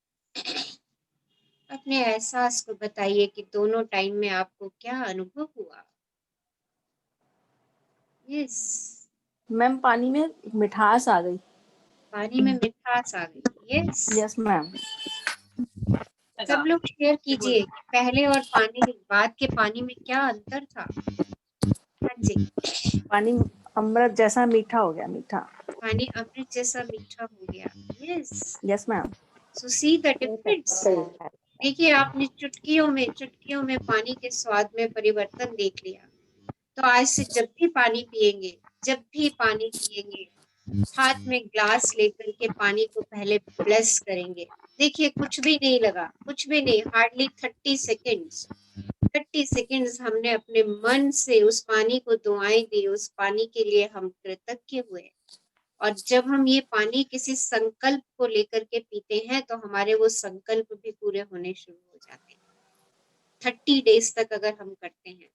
अपने एहसास को बताइए कि दोनों टाइम में आपको क्या अनुभव हुआ। यस, मैम पानी में एक मिठास आ गई। पानी में मिठास आ गई। Yes, yes ma'am. सब लोग शेयर कीजिए कि पहले और पानी बाद के पानी में क्या अंतर था। हाँ जी, पानी अमृत जैसा मीठा हो गया, मीठा। पानी अमृत जैसा मीठा हो गया। Yes, yes ma'am. So see the बहुत डिफरेंस। अच्छा है। देखिए, आपने चुटकियों में पानी के स्वाद में परिवर्तन देख लिया। तो आज से जब भी पानी पिएंगे, हाथ में ग्लास लेकर के पानी को पहले ब्लेस करेंगे। देखिए, कुछ भी नहीं लगा, कुछ भी नहीं, हार्डली 30 सेकेंड्स हमने अपने मन से उस पानी को दुआएं दी। उस पानी के लिए हम कृतज्ञ हुए। और जब हम ये पानी किसी संकल्प को लेकर के पीते हैं तो हमारे वो संकल्प भी पूरे होने शुरू हो जाते हैं। 30 डेज तक अगर हम करते हैं,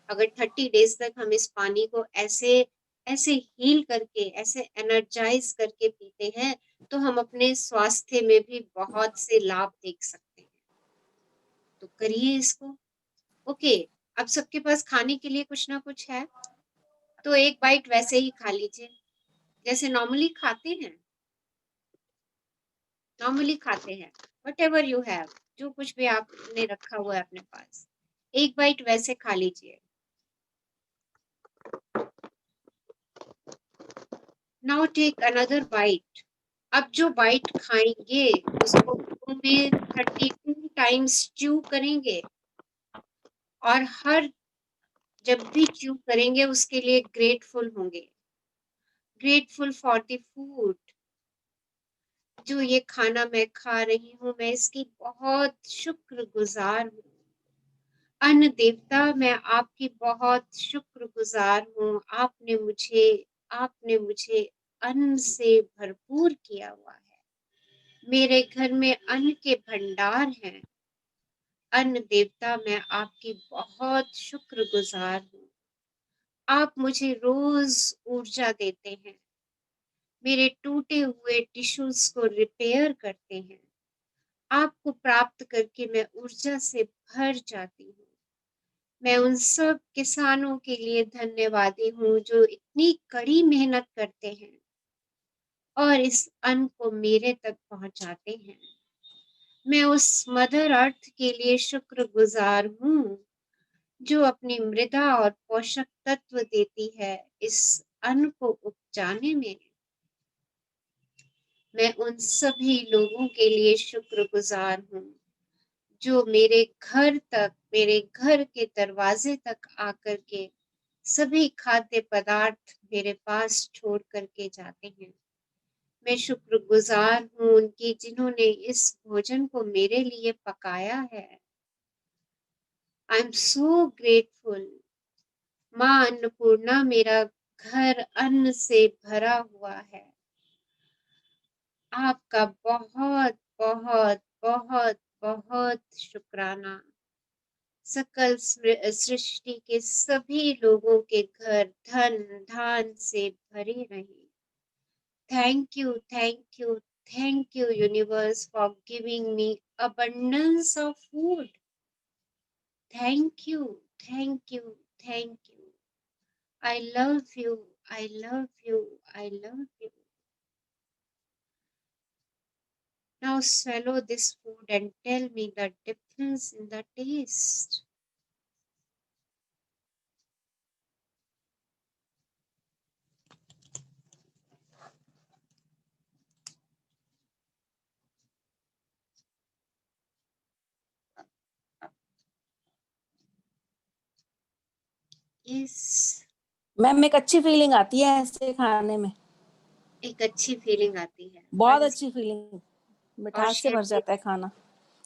अगर 30 डेज तक हम इस पानी को ऐसे ऐसे हील करके, ऐसे एनर्जाइज करके पीते हैं, तो हम अपने स्वास्थ्य में भी बहुत से लाभ देख सकते हैं। तो करिए इसको। ओके, अब सबके पास खाने के लिए कुछ ना कुछ है, तो एक बाइट वैसे ही खा लीजिए जैसे नॉर्मली खाते हैं। वट एवर यू हैव, जो कुछ भी आपने रखा हुआ है अपने पास, एक बाइट वैसे खा लीजिए। Now take another bite. अब जो बाइट खाएंगे उसको मुंह में 32 टाइम्स च्यू करेंगे, और जब भी च्यू करेंगे उसके लिए ग्रेटफुल होंगे। ग्रेटफुल फॉर द फूड, जो ये खाना मैं खा रही हूँ, मैं इसकी बहुत शुक्रगुजार हूँ। अन्न देवता, मैं आपकी बहुत शुक्रगुजार हूँ। आपने मुझे अन्न से भरपूर किया हुआ है। मेरे घर में अन्न के भंडार हैं। अन्न देवता, मैं आपकी बहुत शुक्रगुजार हूँ। आप मुझे रोज ऊर्जा देते हैं, मेरे टूटे हुए टिश्यूज को रिपेयर करते हैं। आपको प्राप्त करके मैं ऊर्जा से भर जाती हूँ। मैं उन सब किसानों के लिए धन्यवादी हूँ जो इतनी कड़ी मेहनत करते हैं और इस अन्न को मेरे तक पहुंचाते हैं। मैं उस मदर अर्थ के लिए शुक्रगुजार हूँ जो अपनी मृदा और पोषक तत्व देती है इस अन्न को उपजाने में। मैं उन सभी लोगों के लिए शुक्रगुजार हूँ जो मेरे घर के दरवाजे तक आकर के सभी खाद्य पदार्थ मेरे पास छोड़ करके जाते हैं। मैं शुक्रगुजार हूँ उनकी जिन्होंने इस भोजन को मेरे लिए पकाया है। I am so grateful. माँ अन्नपूर्णा, मेरा घर अन्न से भरा हुआ है। आपका बहुत बहुत बहुत बहुत शुक्राना। सकल सृष्टि के सभी लोगों के घर धन धान से भरे रहे। Thank you, thank you, thank you universe for giving me abundance of food. Thank you, thank you, thank you. I love you. I love you. I love you. Now swallow this food and tell me the difference in the taste. Yes. Ma'am एक अच्छी feeling आती है ऐसे खाने में, एक अच्छी feeling आती है बहुत और अच्छी फीलिंग, और मिठास से भर जाता है खाना।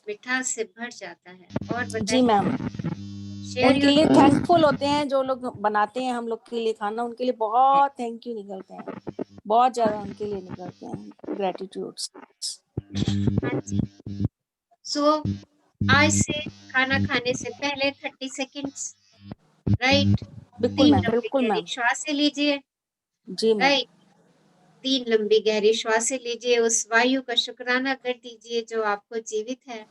मिठास से भर जाता है। और जी बताइए, मैम, शेयर उनके योर लिए थैंकफुल होते हैं जो लोग बनाते हैं हम लोग के लिए खाना, उनके लिए बहुत थैंक यू निकलते हैं, बहुत ज्यादा उनके लिए निकलते हैं ग्रेटिट्यूड्स। हाँ जी। सो आज से खाना खाने से पहले 30 सेकंड्स, राइट? बिल्कुल 3 मैम, लंबी बिल्कुल गहरी मैम। श्वासें लीजिए, जी मैम। राइट? 3 लंबी गहरी श्वासें लीजिए, उस वायु का शुक्राना कर दीजिए जो आपको जीवित है,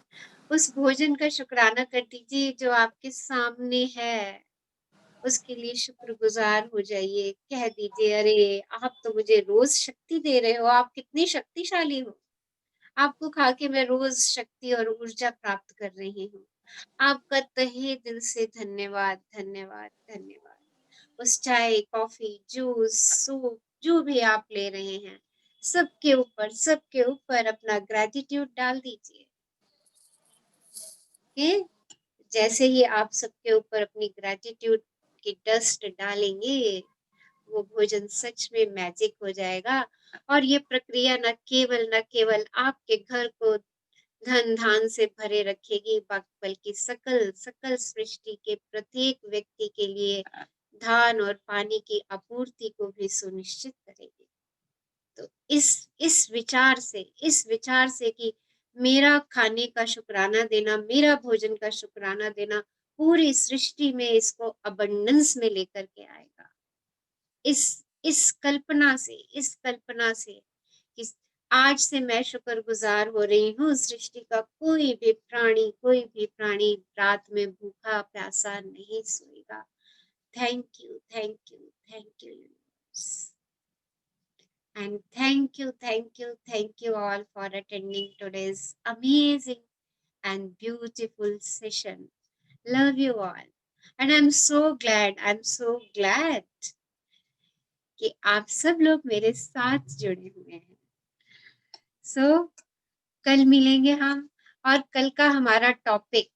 उस भोजन का शुक्राना कर दीजिए जो आपके सामने है, उसके लिए शुक्रगुजार हो जाइए। कह दीजिए, अरे आप तो मुझे रोज शक्ति दे रहे हो, आप कितनी शक्तिशाली हो, आपको खा के मैं रोज शक्ति और ऊर्जा प्राप्त कर रही हूँ। आपका तहे दिल से धन्यवाद, धन्यवाद, धन्यवाद। उस चाय, कॉफी, जूस, सूप जो भी आप ले रहे हैं, सबके ऊपर अपना ग्रैटिट्यूड डाल दीजिए। ओके? जैसे ही आप सबके ऊपर अपनी ग्रैटिट्यूड की डस्ट डालेंगे, वो भोजन सच में मैजिक हो जाएगा और ये प्रक्रिया न केवल आपके घर को धन धान से भरे रखेगी, बल्कि सकल सृष्टि के प्रत्येक व्यक्ति के लिए धान और पानी की आपूर्ति को भी सुनिश्चित करेगी। तो इस विचार से कि मेरा खाने का शुक्राना देना, मेरा भोजन का शुक्राना देना पूरी सृष्टि में इसको अबंडेंस में लेकर के आएगा। इस कल्पना से कि आज से मैं शुक्रगुजार हो रही हूँ सृष्टि का, कोई भी प्राणी रात में भूखा प्यासा नहीं सोएगा। Thank you, thank you, thank you universe. And thank you all for attending today's amazing and beautiful session. Love you all. And I'm so glad कि आप सब लोग मेरे साथ जुड़े हुए हैं। So, कल मिलेंगे हम और कल का हमारा टॉपिक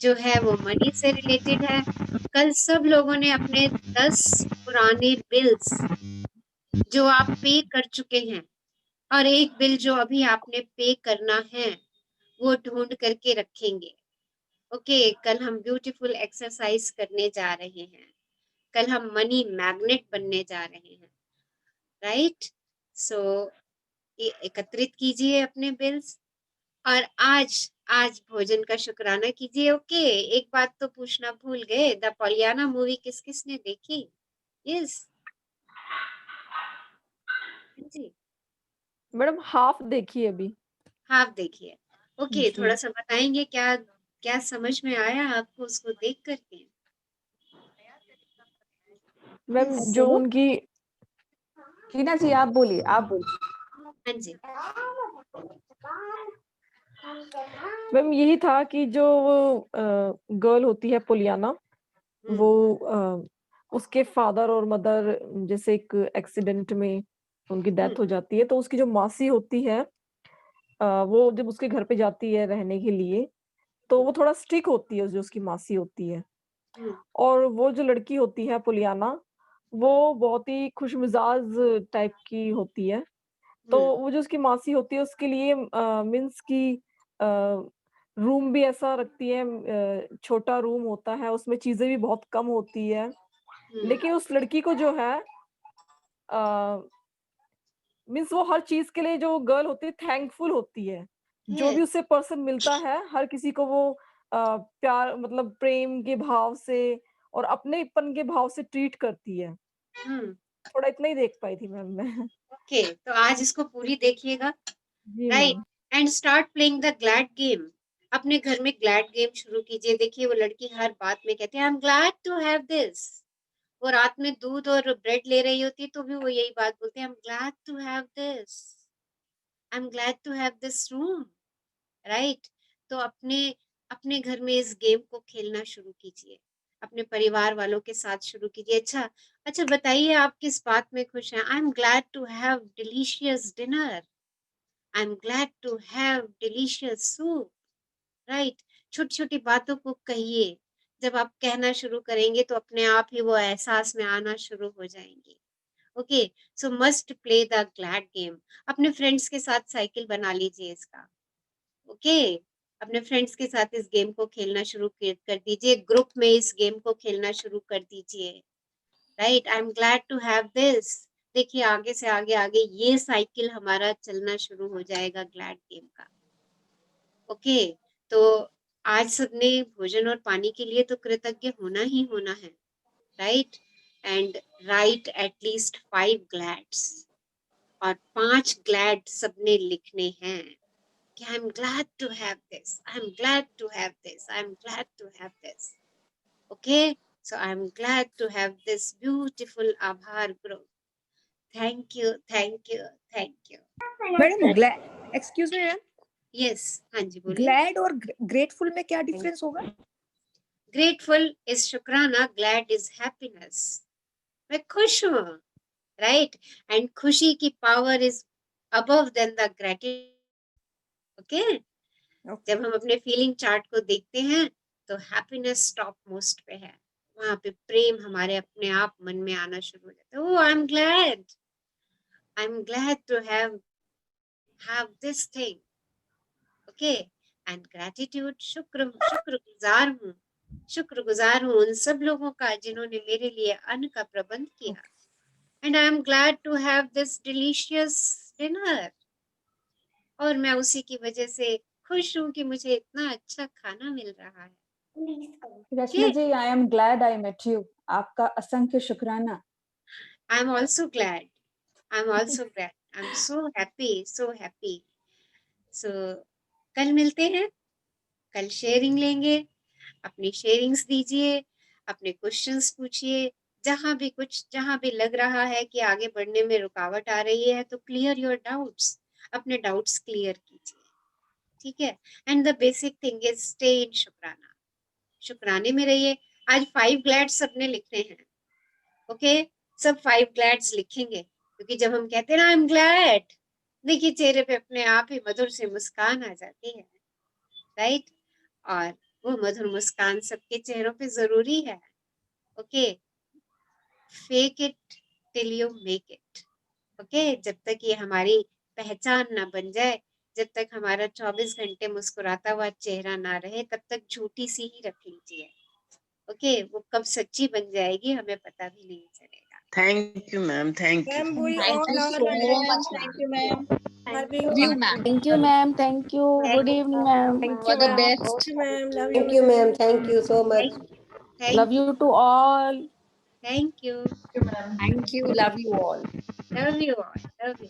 जो है वो मनी से रिलेटेड है। कल सब लोगों ने अपने 10 पुराने बिल्स जो आप पे कर चुके हैं और एक बिल जो अभी आपने पे करना है वो ढूंढ करके रखेंगे। ओके, कल हम ब्यूटीफुल एक्सरसाइज करने जा रहे हैं। कल हम मनी मैग्नेट बनने जा रहे हैं, राइट? सो एकत्रित कीजिए अपने बिल्स और आज भोजन का शुक्राना कीजिए। ओके, एक बात तो पूछना भूल गए, द पोलियाना मूवी किस किसने देखी? यस जी, मैडम हाफ देखी अभी। हाफ देखिए। ओके, जी। थोड़ा सा बताएंगे क्या क्या समझ में आया आपको उसको देख करके? मैम जो उनकी, टीना जी आप बोलिए, आप बोलिए। हाँ जी। मैम यही था कि जो वो गर्ल होती है पोलियाना, वो उसके फादर और मदर जैसे एक एक्सीडेंट में उनकी डेथ हो जाती है, तो उसकी जो मासी होती है वो जब उसके घर पे जाती है रहने के लिए, तो वो थोड़ा स्ट्रिक्ट होती है जो उसकी मासी होती है। और वो जो लड़की होती है पोलियाना, वो बहुत ही खुशमिजाज टाइप की होती है। तो वो जो उसकी मासी होती है उसके लिए मीन्स की रूम भी ऐसा रखती है, छोटा रूम होता है, उसमें चीजें भी बहुत कम होती है। लेकिन उस लड़की को जो है मीन्स वो हर चीज के लिए, जो गर्ल होती है थैंकफुल होती है। जो भी उससे पर्सन मिलता है हर किसी को वो प्यार मतलब प्रेम के भाव से और अपनेपन के भाव से ट्रीट करती है। थोड़ा इतना ही देख पाई थी मैम मैं। ओके, तो आज इसको पूरी देखिएगा, जी right? Ma'am. And start playing the glad game. अपने घर में ग्लैड गेम शुरू कीजिए। देखिए वो लड़की हर बात में कहती है I am glad to have this, वो रात में दूध और ब्रेड ले रही होती है तो भी वो यही बात बोलते हैं, I am glad to have this, I am glad to have this room, right? तो अपने अपने घर में इस गेम को खेलना शुरू कीजिए, अपने परिवार वालों के साथ शुरू कीजिए। अच्छा बताइए, आप किस बात में खुश हैं? I am glad to have delicious dinner, I am glad to have delicious soup, right? छोटी छोटी बातों को कहिए। जब आप कहना शुरू करेंगे तो अपने आप ही वो एहसास में आना शुरू हो जाएंगे। Okay, so must play the glad game. अपने फ्रेंड्स के साथ साइकिल बना लीजिए इसका। ओके, अपने फ्रेंड्स के साथ इस गेम को खेलना शुरू कर दीजिए, ग्रुप में इस गेम को खेलना शुरू कर दीजिए, right? I am glad to have this. देखिए आगे से आगे आगे ये साइकिल हमारा चलना शुरू हो जाएगा ग्लैड गेम का। ओके, तो आज सबने भोजन और पानी के लिए तो कृतज्ञ होना ही होना है, right? And right at least 5 glads, और 5 ग्लैड सबने लिखने हैं कि I am glad to have this, I am glad to have this, I am glad to have this. Okay, so I am glad to have this beautiful आभार group. Thank you, thank you, thank you. Madam glad, excuse me ma'am, yes, हाँ जी बोलिए। Glad और grateful में क्या difference होगा? Grateful is शुक्राना, glad is happiness. मैं खुश हूँ, राइट? एंड खुशी की power is above than the gratitude. Okay, जब हम अपने फीलिंग चार्ट को देखते हैं तो हैप्पीनेस टॉप मोस्ट पे है, वहां पे प्रेम हमारे अपने आप मन में आना शुरू हो जाता है। Oh I am glad to have this thing. Okay, and gratitude, शुक्रगुजार हूँ उन सब लोगों का जिन्होंने मेरे लिए अन्न का प्रबंध किया। And I am glad to have this delicious dinner, और मैं उसी की वजह से खुश हूँ कि मुझे इतना अच्छा खाना मिल रहा है। Rachna ji, I am glad I met you. आपका असंख्य शुक्राना। I am also glad, I am so happy. So कल मिलते हैं, कल शेयरिंग लेंगे, अपनी शेयरिंग्स दीजिए, अपने क्वेश्चंस पूछिए, जहां भी लग रहा है कि आगे बढ़ने में रुकावट आ रही है तो क्लियर योर डाउट्स, अपने डाउट्स क्लियर कीजिए, ठीक है? And the basic thing is stay in शुक्राना, शुक्राने में रहिए। आज 5 ग्लैड्स सबने लिखने हैं। ओके, सब 5 ग्लैड्स लिखेंगे, क्योंकि जब हम कहते हैं ना आई एम ग्लैड, देखिए चेहरे पे अपने आप ही मधुर से मुस्कान आ जाती है, राइट? और वो मधुर मुस्कान सबके चेहरों पे जरूरी है। Okay, fake it till you make it. Okay, जब तक ये हमारी पहचान ना बन जाए, जब तक हमारा 24 घंटे मुस्कुराता हुआ चेहरा ना रहे, तब तक झूठी सी ही रख लीजिए। ओके, वो कब सच्ची बन जाएगी हमें पता भी नहीं चलेगा। Thank you ma'am, thank you. Ma'am we Thank all you are so much, thank you ma'am. Love you, ma'am. Thank you ma'am, thank you, good evening ma'am. Thank For you the ma'am, best. Okay ma'am, love you Thank you, ma'am. Thank you so much. Love you to all. Thank you, Thank you. Love you all. Love you all, love you.